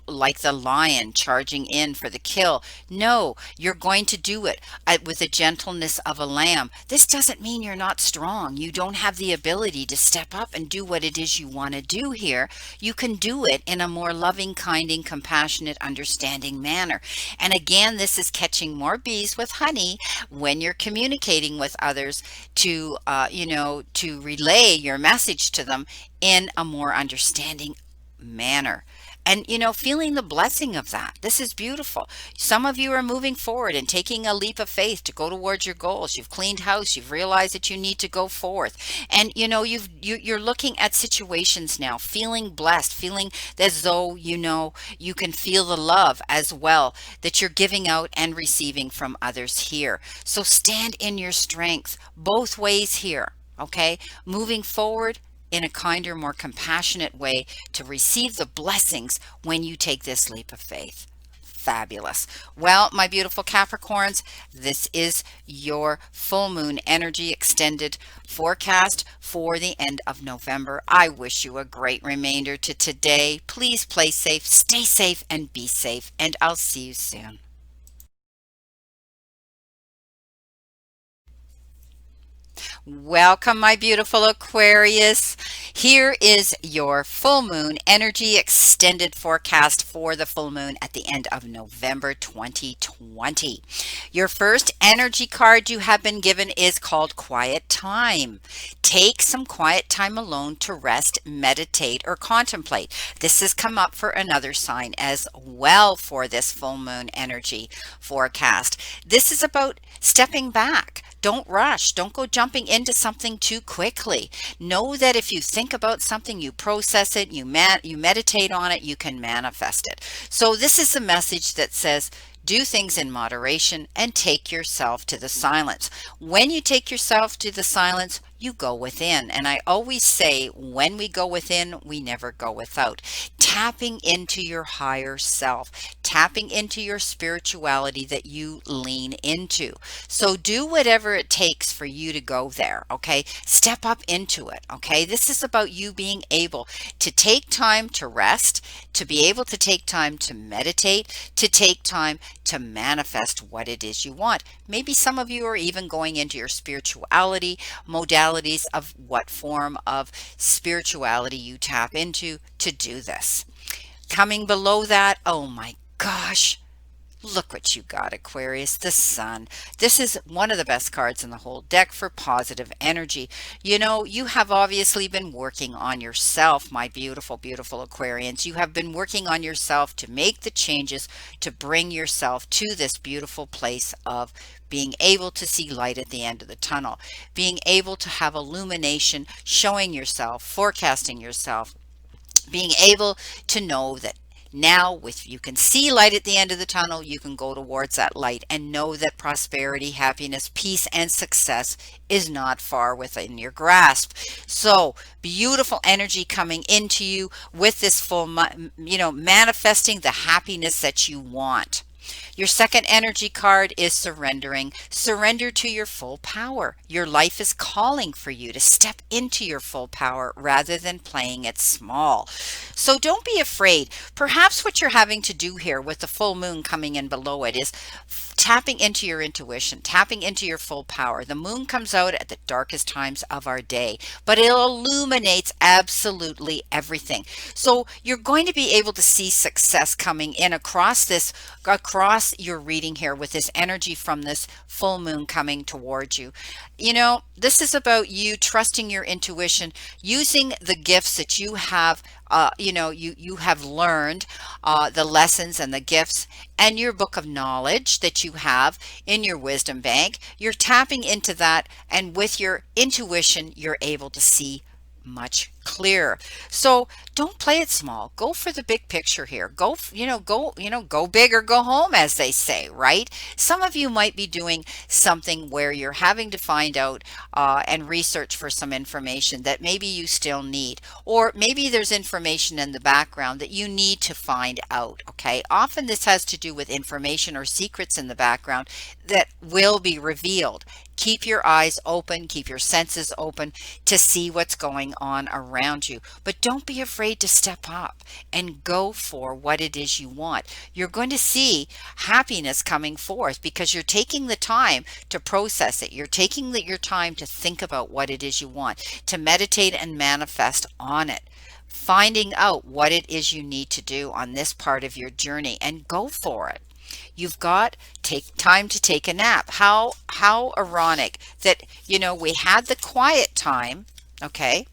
like the lion charging in for the kill. No, you're going to do it with the gentleness of a lamb. This doesn't mean you're not strong. You don't have the ability to step up and do what it is you want to do here. You can do it in a more loving, kind, and compassionate, understanding manner. And again, this is catching more bees with honey when you're communicating with others to, to relay your message to them in a more understanding manner. And, feeling the blessing of that. This is beautiful. Some of you are moving forward and taking a leap of faith to go towards your goals. You've cleaned house. You've realized that you need to go forth. And, you're looking at situations now, feeling blessed, feeling as though, you can feel the love as well that you're giving out and receiving from others here. So stand in your strength both ways here. Okay? Moving forward in a kinder, more compassionate way to receive the blessings when you take this leap of faith. Fabulous. Well, my beautiful Capricorns, this is your full moon energy extended forecast for the end of November. I wish you a great remainder to today. Please play safe, stay safe, and be safe. And I'll see you soon. Welcome, my beautiful Aquarius. Here is your full moon energy extended forecast for the full moon at the end of November 2020. Your first energy card you have been given is called Quiet Time. Take some quiet time alone to rest, meditate, or contemplate. This has come up for another sign as well for this full moon energy forecast. This is about stepping back. Don't rush. Don't go jumping into something too quickly. Know that if you think about something, you process it, you meditate on it, you can manifest it. So this is a message that says, do things in moderation and take yourself to the silence. When you take yourself to the silence, you go within. And I always say, when we go within, we never go without. Tapping into your higher self, tapping into your spirituality that you lean into. So do whatever it takes for you to go there, okay? Step up into it, okay? This is about you being able to take time to rest, to be able to take time to meditate, to take time to manifest what it is you want. Maybe some of you are even going into your spirituality modalities of what form of spirituality you tap into to do this. Coming below that, oh my gosh, look what you got, Aquarius, the Sun. This is one of the best cards in the whole deck for positive energy. You know, you have obviously been working on yourself, my beautiful, beautiful Aquarians. You have been working on yourself to make the changes to bring yourself to this beautiful place of being able to see light at the end of the tunnel, being able to have illumination, showing yourself, forecasting yourself, being able to know that now with you can see light at the end of the tunnel, you can go towards that light and know that prosperity, happiness, peace, and success is not far within your grasp. So beautiful energy coming into you with this full, manifesting the happiness that you want. Your second energy card is surrendering. Surrender to your full power. Your life is calling for you to step into your full power rather than playing it small. So don't be afraid. Perhaps what you're having to do here with the full moon coming in below it is tapping into your intuition, tapping into your full power. The moon comes out at the darkest times of our day, but it illuminates absolutely everything. So you're going to be able to see success coming in across your reading here with this energy from this full moon coming towards you. You know, this is about you trusting your intuition, using the gifts that you have, you have learned, the lessons and the gifts and your book of knowledge that you have in your wisdom bank. You're tapping into that, and with your intuition, you're able to see much clearer. So don't play it small. Go for the big picture here. Go big or go home, as they say, right? Some of you might be doing something where you're having to find out and research for some information that maybe you still need, or maybe there's information in the background that you need to find out, okay? Often this has to do with information or secrets in the background that will be revealed. Keep your eyes open, keep your senses open to see what's going on around you. But don't be afraid to step up and go for what it is you want. You're going to see happiness coming forth because you're taking the time to process it. You're taking your time to think about what it is you want, to meditate and manifest on it. Finding out what it is you need to do on this part of your journey, and go for it. You've got take time to take a nap. How ironic that, we had the quiet time, okay?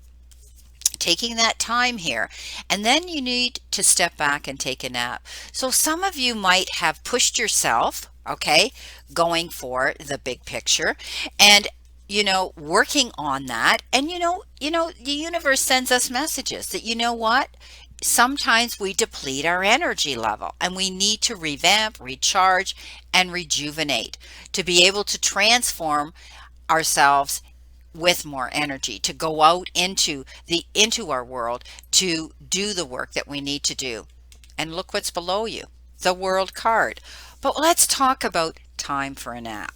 Taking that time here, and then you need to step back and take a nap. So some of you might have pushed yourself, okay, going for the big picture and working on that. And the universe sends us messages that, what? Sometimes we deplete our energy level and we need to revamp, recharge, and rejuvenate to be able to transform ourselves with more energy to go out into our world to do the work that we need to do. And look what's below you, the World card. But let's talk about time for a nap.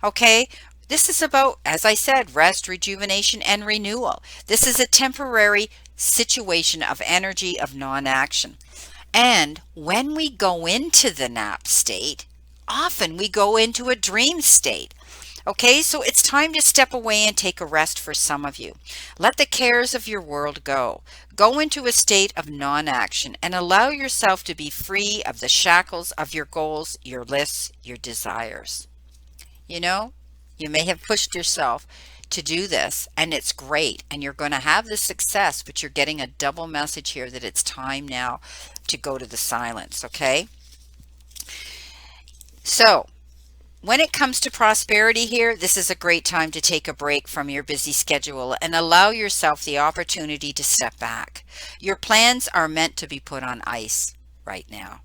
Okay? This is about, as I said, rest, rejuvenation, and renewal. This is a temporary situation of energy of non-action. And when we go into the nap state, often we go into a dream state. Okay, so it's time to step away and take a rest for some of you. Let the cares of your world go. Go into a state of non-action and allow yourself to be free of the shackles of your goals, your lists, your desires. You know, you may have pushed yourself to do this and it's great and you're going to have the success, but you're getting a double message here that it's time now to go to the silence, okay? So, when it comes to prosperity here, this is a great time to take a break from your busy schedule and allow yourself the opportunity to step back. Your plans are meant to be put on ice right now.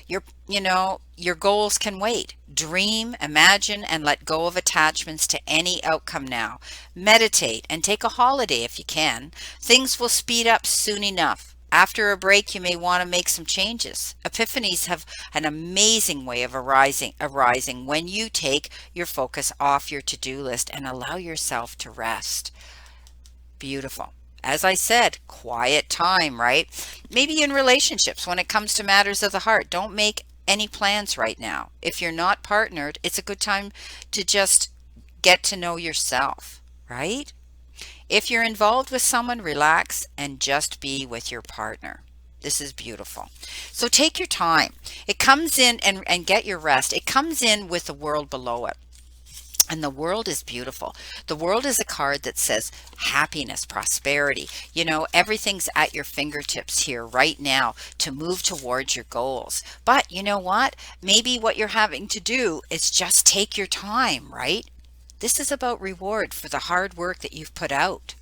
Your goals can wait. Dream, imagine, and let go of attachments to any outcome now. Meditate and take a holiday if you can. Things will speed up soon enough. After a break, you may want to make some changes. Epiphanies have an amazing way of arising when you take your focus off your to-do list and allow yourself to rest. Beautiful. As I said, quiet time, right? Maybe in relationships, when it comes to matters of the heart, don't make any plans right now. If you're not partnered, it's a good time to just get to know yourself, right? If you're involved with someone, relax and just be with your partner. This is beautiful. So take your time. It comes in and get your rest. It comes in with the world below it. And the world is beautiful. The world is a card that says happiness, prosperity. You know, everything's at your fingertips here right now to move towards your goals. But you know what? Maybe what you're having to do is just take your time, right? This is about reward for the hard work that you've put out.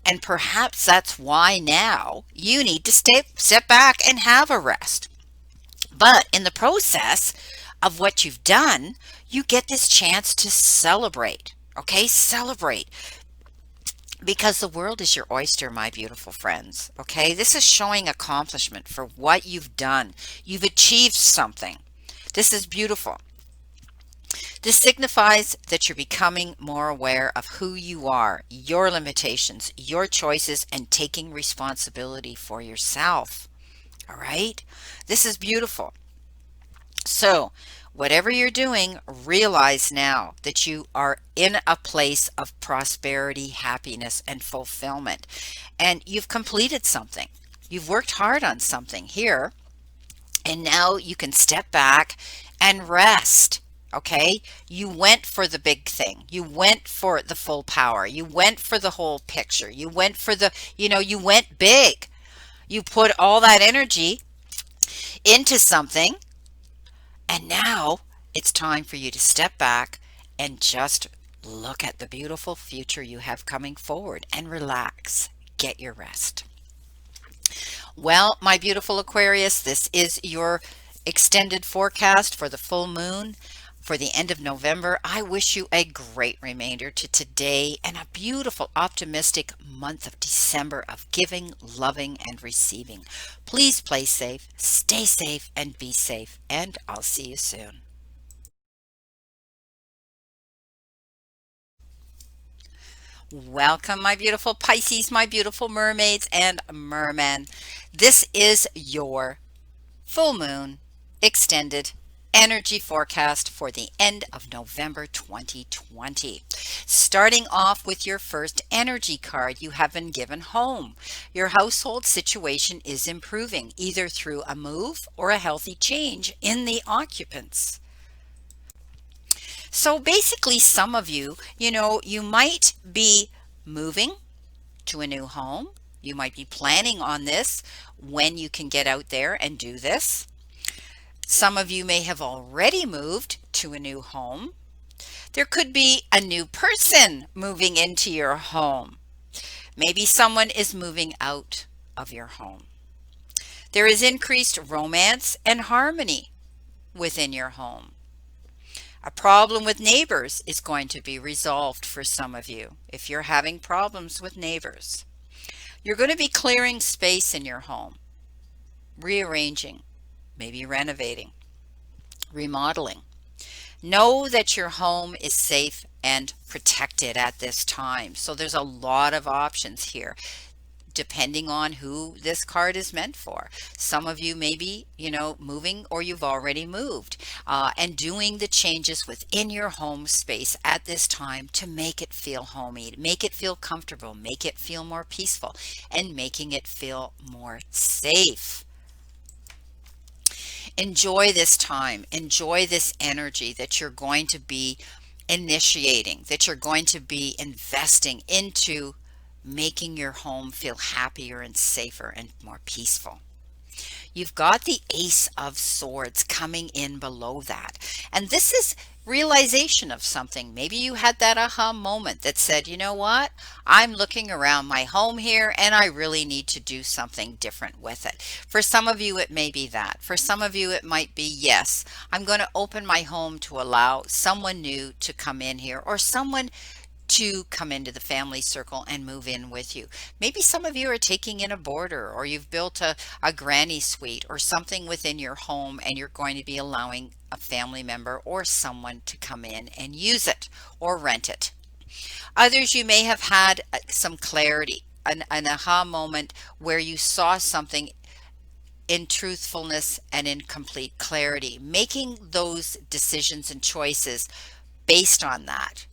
And perhaps that's why now you need to step back and have a rest. But in the process of what you've done, you get this chance to celebrate. Okay, celebrate. Because the world is your oyster, my beautiful friends. Okay, this is showing accomplishment for what you've done. You've achieved something. This is beautiful. This signifies that you're becoming more aware of who you are, your limitations, your choices, and taking responsibility for yourself. All right? This is beautiful. So, whatever you're doing, realize now that you are in a place of prosperity, happiness, and fulfillment. And you've completed something. You've worked hard on something here. And now you can step back and rest. Okay? You went for the big thing. You went for the full power. You went for the whole picture. You went for you went big. You put all that energy into something, and now it's time for you to step back and just look at the beautiful future you have coming forward and relax. Get your rest. Well, my beautiful Aquarius, this is your extended forecast for the full moon for the end of November. I wish you a great remainder to today and a beautiful, optimistic month of December of giving, loving, and receiving. Please play safe, stay safe, and be safe. And I'll see you soon. Welcome, my beautiful Pisces, my beautiful mermaids and mermen. This is your full moon extended energy forecast for the end of November 2020. Starting off with your first energy card, you have been given home. Your household situation is improving, either through a move or a healthy change in the occupants. So basically, some of you, you might be moving to a new home. You might be planning on this when you can get out there and do this. Some of you may have already moved to a new home. There could be a new person moving into your home. Maybe someone is moving out of your home. There is increased romance and harmony within your home. A problem with neighbors is going to be resolved for some of you if you're having problems with neighbors. You're going to be clearing space in your home, rearranging, maybe renovating, remodeling. Know that your home is safe and protected at this time. So there's a lot of options here depending on who this card is meant for. Some of you may be, moving, or you've already moved, and doing the changes within your home space at this time to make it feel homey, make it feel comfortable, make it feel more peaceful, and making it feel more safe. Enjoy this time. Enjoy this energy that you're going to be initiating, that you're going to be investing into making your home feel happier and safer and more peaceful. You've got the Ace of Swords coming in below that. And this is realization of something. Maybe you had that aha moment that said, you know what? I'm looking around my home here and I really need to do something different with it. For some of you, it may be that. For some of you, it might be, yes, I'm going to open my home to allow someone new to come in here, or someone to come into the family circle and move in with you. Maybe some of you are taking in a boarder, or you've built a granny suite or something within your home, and you're going to be allowing a family member or someone to come in and use it or rent it. Others, you may have had some clarity, an aha moment where you saw something in truthfulness and in complete clarity, making those decisions and choices based on that.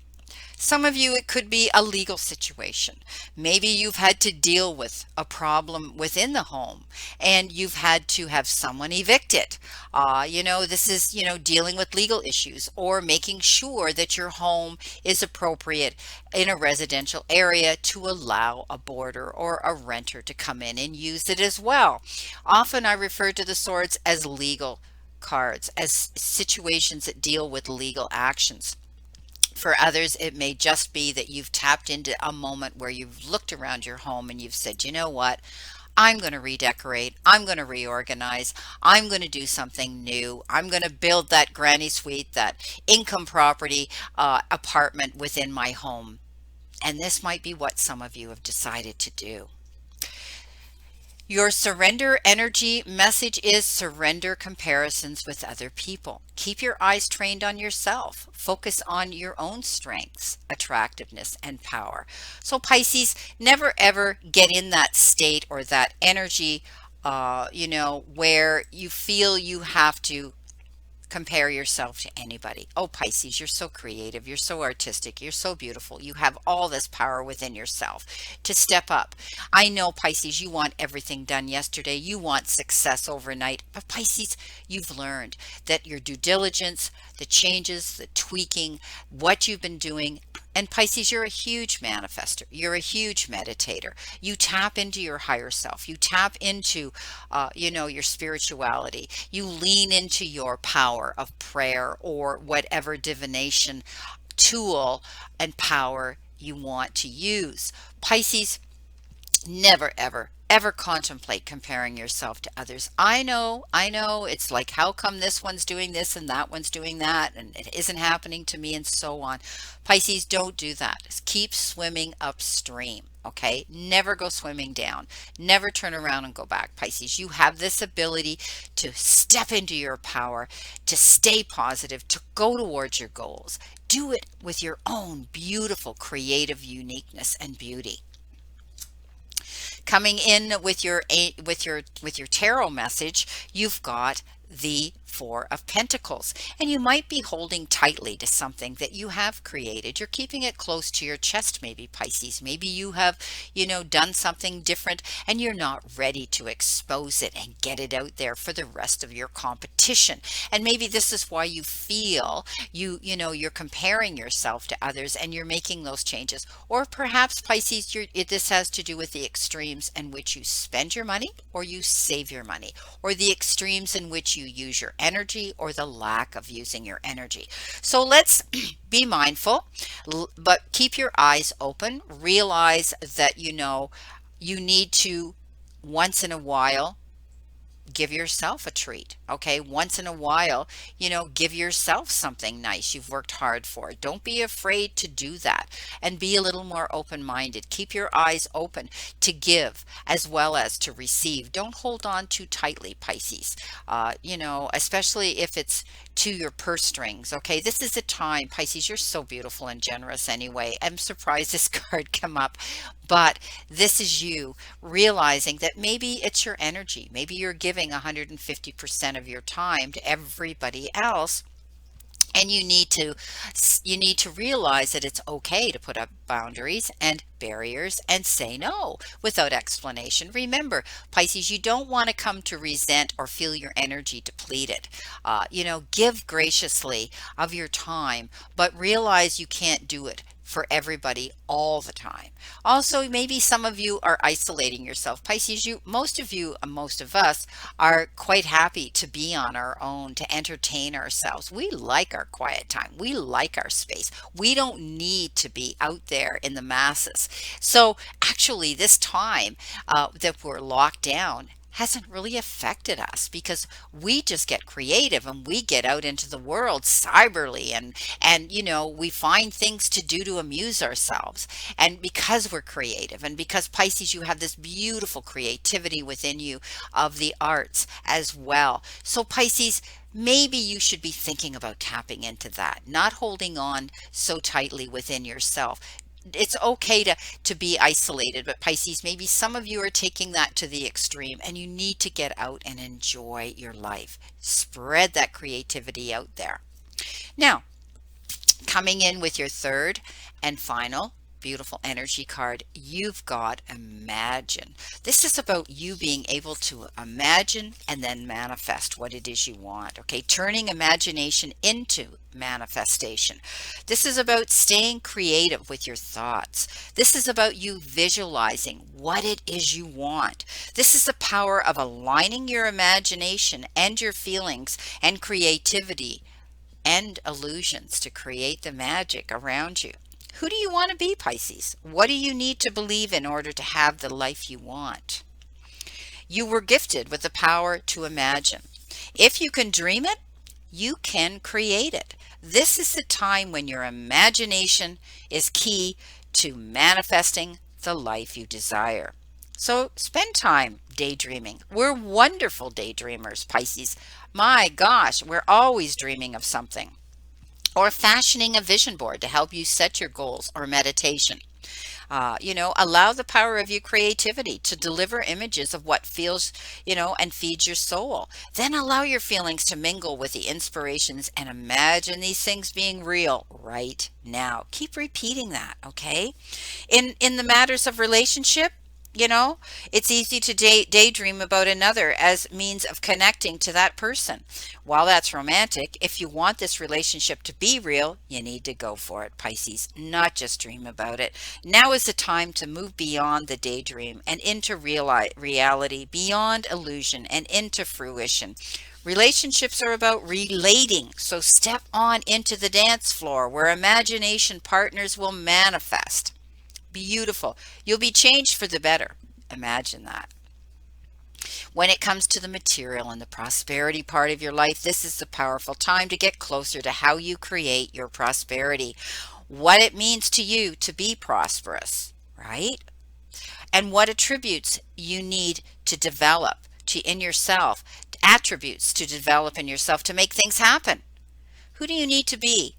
Some of you, it could be a legal situation. Maybe you've had to deal with a problem within the home and you've had to have someone evicted. This is, dealing with legal issues, or making sure that your home is appropriate in a residential area to allow a boarder or a renter to come in and use it as well. Often I refer to the swords as legal cards, as situations that deal with legal actions. For others, it may just be that you've tapped into a moment where you've looked around your home and you've said, you know what? I'm going to redecorate. I'm going to reorganize. I'm going to do something new. I'm going to build that granny suite, that income property apartment within my home. And this might be what some of you have decided to do. Your surrender energy message is surrender comparisons with other people. Keep your eyes trained on yourself. Focus on your own strengths, attractiveness, and power. So Pisces, never ever get in that state or that energy, where you feel you have to compare yourself to anybody. Oh, Pisces, you're so creative. You're so artistic. You're so beautiful. You have all this power within yourself to step up. I know, Pisces, you want everything done yesterday. You want success overnight. But Pisces, you've learned that your due diligence, the changes, the tweaking, what you've been doing, and Pisces, you're a huge manifester. You're a huge meditator. You tap into your higher self. You tap into, your spirituality. You lean into your power of prayer or whatever divination tool and power you want to use. Pisces, never, ever contemplate comparing yourself to others. I know, it's like, how come this one's doing this and that one's doing that and it isn't happening to me, and so on. Pisces, don't do that. Just keep swimming upstream. Okay, never go swimming down. Never turn around and go back. Pisces, you have this ability to step into your power, to stay positive, to go towards your goals. Do it with your own beautiful creative uniqueness and beauty. Coming in with your tarot message, you've got the Four of Pentacles, and you might be holding tightly to something that you have created. You're keeping it close to your chest, maybe, Pisces. Maybe you have, done something different and you're not ready to expose it and get it out there for the rest of your competition. And maybe this is why you feel you're comparing yourself to others and you're making those changes. Or perhaps, Pisces, this has to do with the extremes in which you spend your money or you save your money, or the extremes in which you use your energy or the lack of using your energy. So let's be mindful, but keep your eyes open. Realize that you need to, once in a while, give yourself a treat. Okay, once in a while, give yourself something nice you've worked hard for. Don't be afraid to do that, and be a little more open-minded. Keep your eyes open to give as well as to receive. Don't hold on too tightly, Pisces. Especially if it's to your purse strings. Okay, this is a time, Pisces, you're so beautiful and generous anyway. I'm surprised this card came up, but this is you realizing that maybe it's your energy. Maybe you're giving 150% of your time to everybody else, and you need to realize that it's okay to put up boundaries and barriers and say no without explanation. Remember, Pisces, you don't want to come to resent or feel your energy depleted. Give graciously of your time, but realize you can't do it for everybody all the time. Also, maybe some of you are isolating yourself. Pisces, most of us are quite happy to be on our own, to entertain ourselves. We like our quiet time. We like our space. We don't need to be out there in the masses. So actually, this time that we're locked down hasn't really affected us, because we just get creative and we get out into the world cyberly, and we find things to do to amuse ourselves. And because we're creative, and because, Pisces, you have this beautiful creativity within you of the arts as well. So, Pisces, maybe you should be thinking about tapping into that, not holding on so tightly within yourself. It's okay to be isolated, but, Pisces, maybe some of you are taking that to the extreme, and you need to get out and enjoy your life. Spread that creativity out there. Now, coming in with your third and final beautiful energy card, you've got Imagine. This is about you being able to imagine and then manifest what it is you want. Okay, turning imagination into manifestation. This is about staying creative with your thoughts. This is about you visualizing what it is you want. This is the power of aligning your imagination and your feelings and creativity and illusions to create the magic around you. Who do you want to be, Pisces? What do you need to believe in order to have the life you want? You were gifted with the power to imagine. If you can dream it, you can create it. This is the time when your imagination is key to manifesting the life you desire. So spend time daydreaming. We're wonderful daydreamers, Pisces. My gosh, we're always dreaming of something. Or fashioning a vision board to help you set your goals, or meditation. Allow the power of your creativity to deliver images of what feels, and feeds your soul. Then allow your feelings to mingle with the inspirations and imagine these things being real right now. Keep repeating that, okay? In the matters of relationship, it's easy to daydream about another as means of connecting to that person. While that's romantic, if you want this relationship to be real, you need to go for it, Pisces, not just dream about it. Now is the time to move beyond the daydream and into reality, beyond illusion and into fruition. Relationships are about relating, so step on into the dance floor where imagination partners will manifest. Beautiful. You'll be changed for the better. Imagine that. When it comes to the material and the prosperity part of your life, this is the powerful time to get closer to how you create your prosperity, what it means to you to be prosperous, right? And what attributes you need to develop in yourself, attributes to develop in yourself to make things happen. Who do you need to be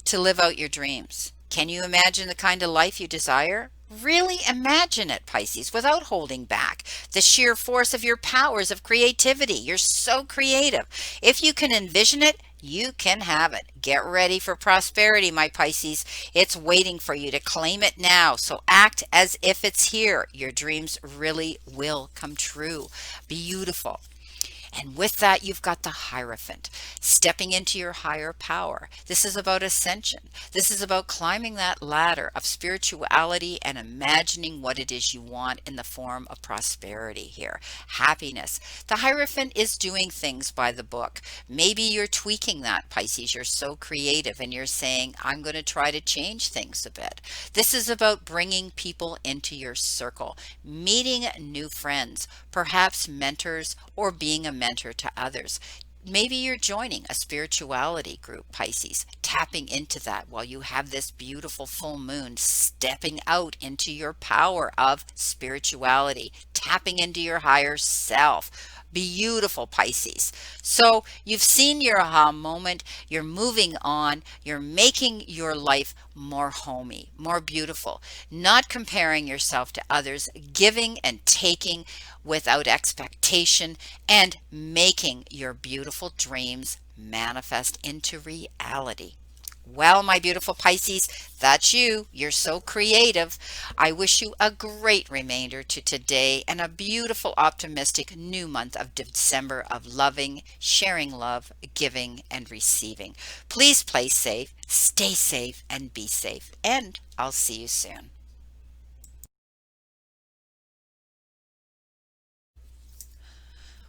to live out your dreams? Can you imagine the kind of life you desire? Really imagine it, Pisces, without holding back. The sheer force of your powers of creativity. You're so creative. If you can envision it, you can have it. Get ready for prosperity, my Pisces. It's waiting for you to claim it now. So act as if it's here. Your dreams really will come true. Beautiful. And with that, you've got the Hierophant, stepping into your higher power. This is about ascension. This is about climbing that ladder of spirituality and imagining what it is you want in the form of prosperity here. Happiness. The Hierophant is doing things by the book. Maybe you're tweaking that, Pisces. You're so creative and you're saying, I'm going to try to change things a bit. This is about bringing people into your circle, meeting new friends, perhaps mentors, or being a mentor to others. Maybe you're joining a spirituality group, Pisces, tapping into that while you have this beautiful full moon, stepping out into your power of spirituality, tapping into your higher self. Beautiful, Pisces. So you've seen your aha moment, you're moving on, you're making your life more homey, more beautiful, not comparing yourself to others, giving and taking without expectation, and making your beautiful dreams manifest into reality. Well, my beautiful Pisces, that's you. You're so creative. I wish you a great remainder to today and a beautiful, optimistic new month of December of loving, sharing love, giving, and receiving. Please play safe, stay safe, and be safe. And I'll see you soon.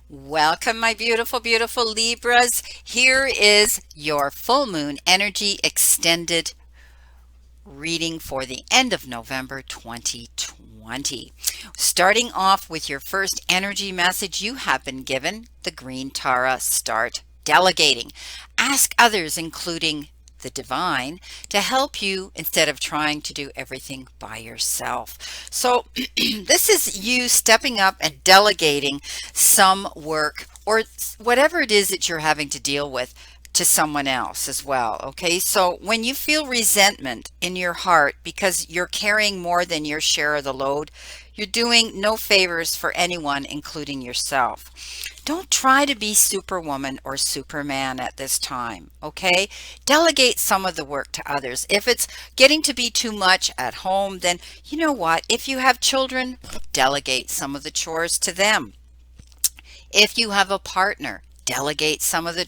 Welcome, my beautiful, beautiful Libras. Here is your full moon energy extended reading for the end of November 2020. Starting off with your first energy message, you have been given the green Tara. Start delegating. Ask others, including the divine, to help you instead of trying to do everything by yourself. So this is you stepping up and delegating some work or whatever it is that you're having to deal with to someone else as well. Okay, so when you feel resentment in your heart because you're carrying more than your share of the load, you're doing no favors for anyone, including yourself. Don't try to be Superwoman or Superman at this time, okay? Delegate some of the work to others. If it's getting to be too much at home, then you know what? If you have children, delegate some of the chores to them. If you have a partner, delegate some of the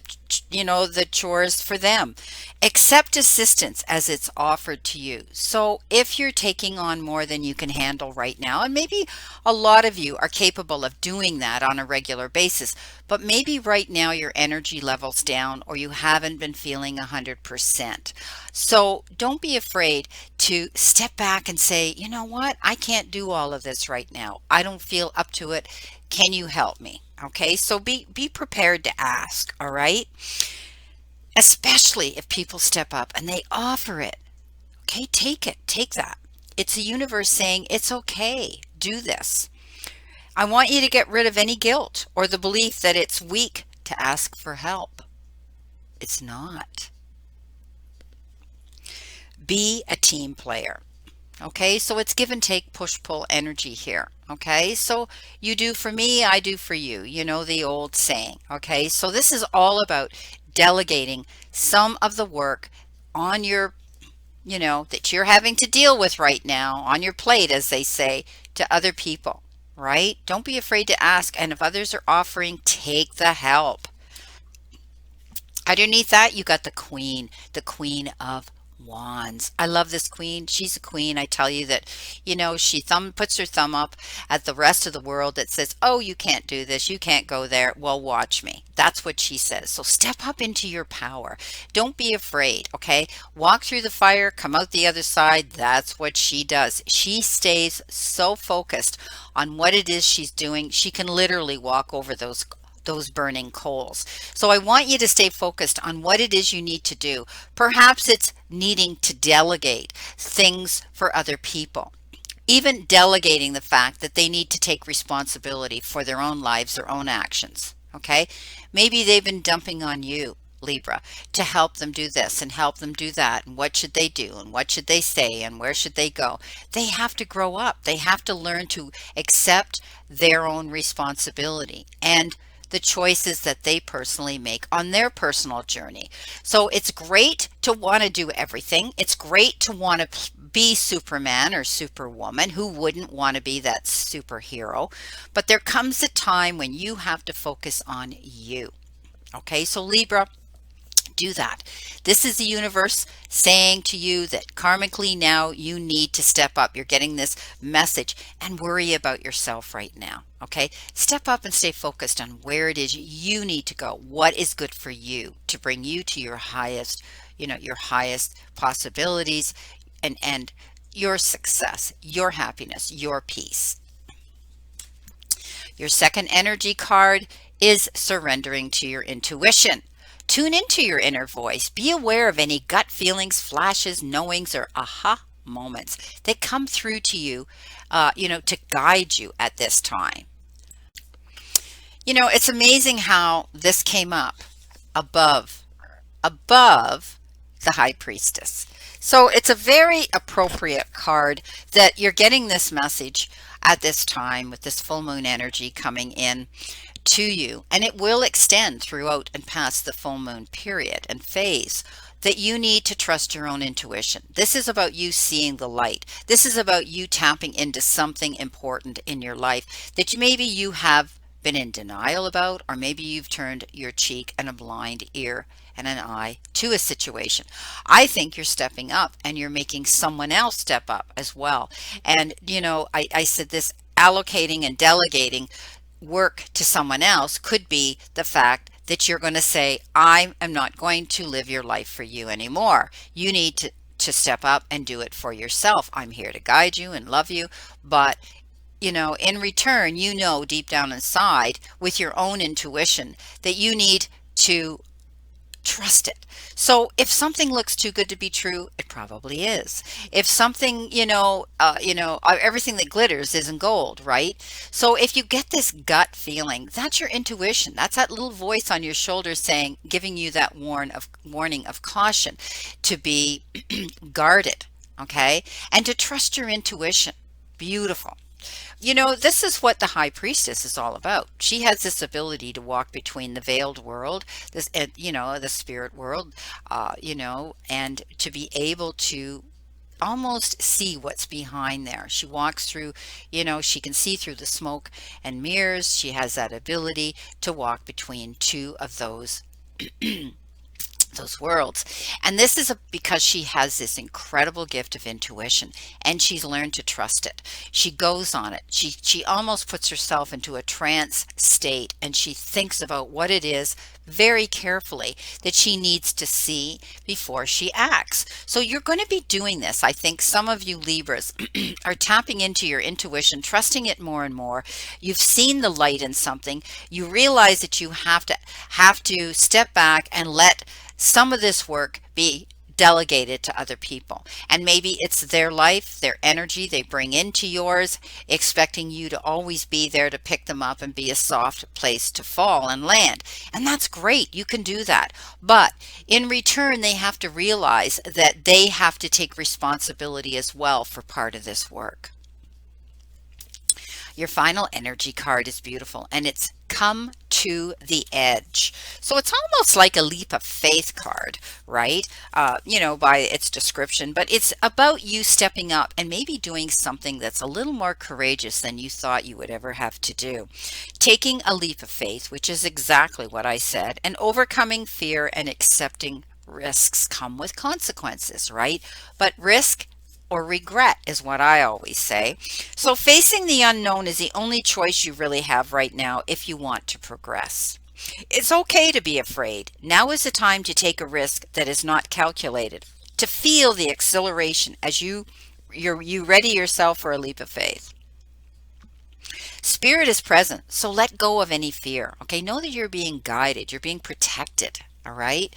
the chores for them. Accept assistance as it's offered to you. So if you're taking on more than you can handle right now, and maybe a lot of you are capable of doing that on a regular basis, but maybe right now your energy level's down or you haven't been feeling 100%. So don't be afraid to step back and say, you know what, I can't do all of this right now. I don't feel up to it. Can you help me? Okay, so be prepared to ask, all right? Especially if people step up and they offer it. Okay, take it, take that. It's the universe saying it's okay, do this. I want you to get rid of any guilt or the belief that it's weak to ask for help. It's not. Be a team player. Okay, so it's give and take, push pull energy here. Okay, so you do for me, I do for you. You know the old saying. Okay, so this is all about delegating some of the work on your, that you're having to deal with right now on your plate, as they say, to other people, right? Don't be afraid to ask. And if others are offering, take the help. Underneath that, you got the Queen of Wands. I love this queen. She's a queen. I tell you that, she puts her thumb up at the rest of the world that says, oh, you can't do this. You can't go there. Well, watch me. That's what she says. So step up into your power. Don't be afraid. Okay. Walk through the fire, come out the other side. That's what she does. She stays so focused on what it is she's doing. She can literally walk over those burning coals. So I want you to stay focused on what it is you need to do. Perhaps it's needing to delegate things for other people. Even delegating the fact that they need to take responsibility for their own lives, their own actions. Okay? Maybe they've been dumping on you, Libra, to help them do this and help them do that. And what should they do? And what should they say? And where should they go? They have to grow up. They have to learn to accept their own responsibility and the choices that they personally make on their personal journey. So it's great to want to do everything. It's great to want to be Superman or Superwoman. Who wouldn't want to be that superhero? But there comes a time when you have to focus on you. Okay, so Libra, do that. This is the universe saying to you that karmically now you need to step up. You're getting this message, and worry about yourself right now. Okay, step up and stay focused on where it is you need to go. What is good for you to bring you to your highest, your highest possibilities, and your success, your happiness, your peace. Your second energy card is surrendering to your intuition. Tune into your inner voice. Be aware of any gut feelings, flashes, knowings, or aha moments that come through to you, to guide you at this time. It's amazing how this came up above the High Priestess. So it's a very appropriate card that you're getting this message at this time with this full moon energy coming in to you, and it will extend throughout and past the full moon period and phase, that you need to trust your own intuition. This is about you seeing the light. This is about you tapping into something important in your life that maybe you have been in denial about, or maybe you've turned your cheek and a blind ear and an eye to a situation. I think you're stepping up and you're making someone else step up as well. And I said this, allocating and delegating work to someone else could be the fact that you're going to say, I am not going to live your life for you anymore. You need to step up and do it for yourself. I'm here to guide you and love you, but in return, deep down inside with your own intuition that you need to trust it. So if something looks too good to be true, it probably is. If something, everything that glitters isn't gold, right? So if you get this gut feeling, that's your intuition. That's that little voice on your shoulder saying, giving you that warning of caution to be guarded, okay? And to trust your intuition. Beautiful. This is what the High Priestess is all about. She has this ability to walk between the veiled world, the spirit world, and to be able to almost see what's behind there. She walks through, she can see through the smoke and mirrors. She has that ability to walk between two of those worlds. And this is because she has this incredible gift of intuition, and she's learned to trust it. She goes on it. She almost puts herself into a trance state, and she thinks about what it is very carefully that she needs to see before she acts. So you're going to be doing this. I think some of you Libras are tapping into your intuition, trusting it more and more. You've seen the light in something. You realize that you have to step back and let some of this work be delegated to other people. And maybe it's their life, their energy they bring into yours, expecting you to always be there to pick them up and be a soft place to fall and land. And that's great. You can do that. But in return, they have to realize that they have to take responsibility as well for part of this work. Your final energy card is beautiful, and it's come to the edge. So it's almost like a leap of faith card, right? By its description, but it's about you stepping up and maybe doing something that's a little more courageous than you thought you would ever have to do. Taking a leap of faith, which is exactly what I said, and overcoming fear and accepting risks come with consequences, right? But risk or regret is what I always say. So facing the unknown is the only choice you really have right now if you want to progress. It's okay to be afraid. Now is the time to take a risk that is not calculated, to feel the exhilaration as you ready yourself for a leap of faith. Spirit is present, so let go of any fear. Okay, know that you're being guided, you're being protected, all right?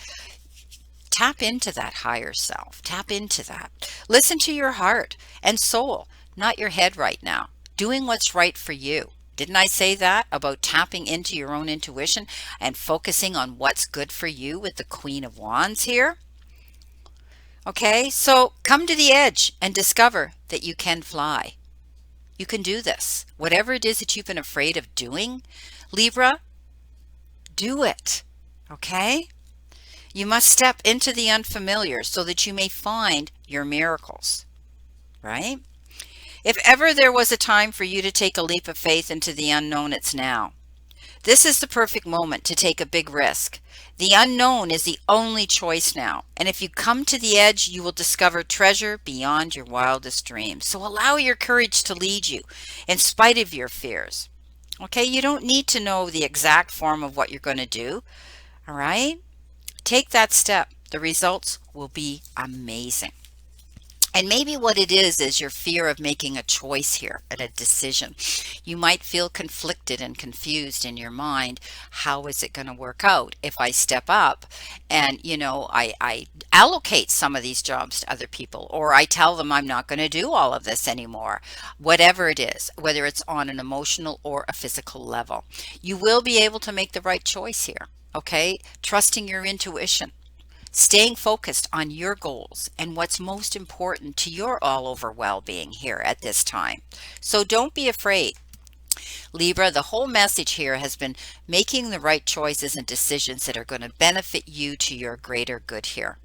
Tap into that higher self. Tap into that. Listen to your heart and soul, not your head right now. Doing what's right for you. Didn't I say that about tapping into your own intuition and focusing on what's good for you with the Queen of Wands here? Okay, so come to the edge and discover that you can fly. You can do this. Whatever it is that you've been afraid of doing, Libra, do it. Okay? You must step into the unfamiliar so that you may find your miracles. right? If ever there was a time for you to take a leap of faith into the unknown, it's now. This is the perfect moment to take a big risk. The unknown is the only choice now. And if you come to the edge, you will discover treasure beyond your wildest dreams. So allow your courage to lead you in spite of your fears. Okay, you don't need to know the exact form of what you're going to do. All right, take that step. The results will be amazing. And maybe what it is your fear of making a choice here and a decision. You might feel conflicted and confused in your mind. How is it going to work out if I step up and, I allocate some of these jobs to other people, or I tell them I'm not going to do all of this anymore? Whatever it is, whether it's on an emotional or a physical level, you will be able to make the right choice here. Okay, trusting your intuition, staying focused on your goals and what's most important to your all over well-being here at this time. So don't be afraid. Libra, the whole message here has been making the right choices and decisions that are going to benefit you to your greater good here.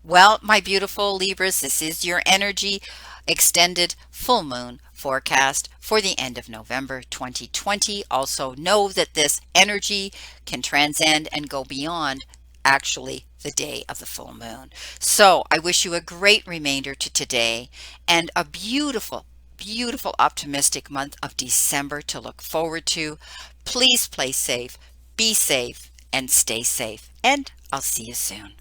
Well, my beautiful Libras, this is your energy extended full moon forecast for the end of November 2020. Also know that this energy can transcend and go beyond actually the day of the full moon. So I wish you a great remainder to today and a beautiful, beautiful, optimistic month of December to look forward to. Please play safe, be safe, and stay safe. And I'll see you soon.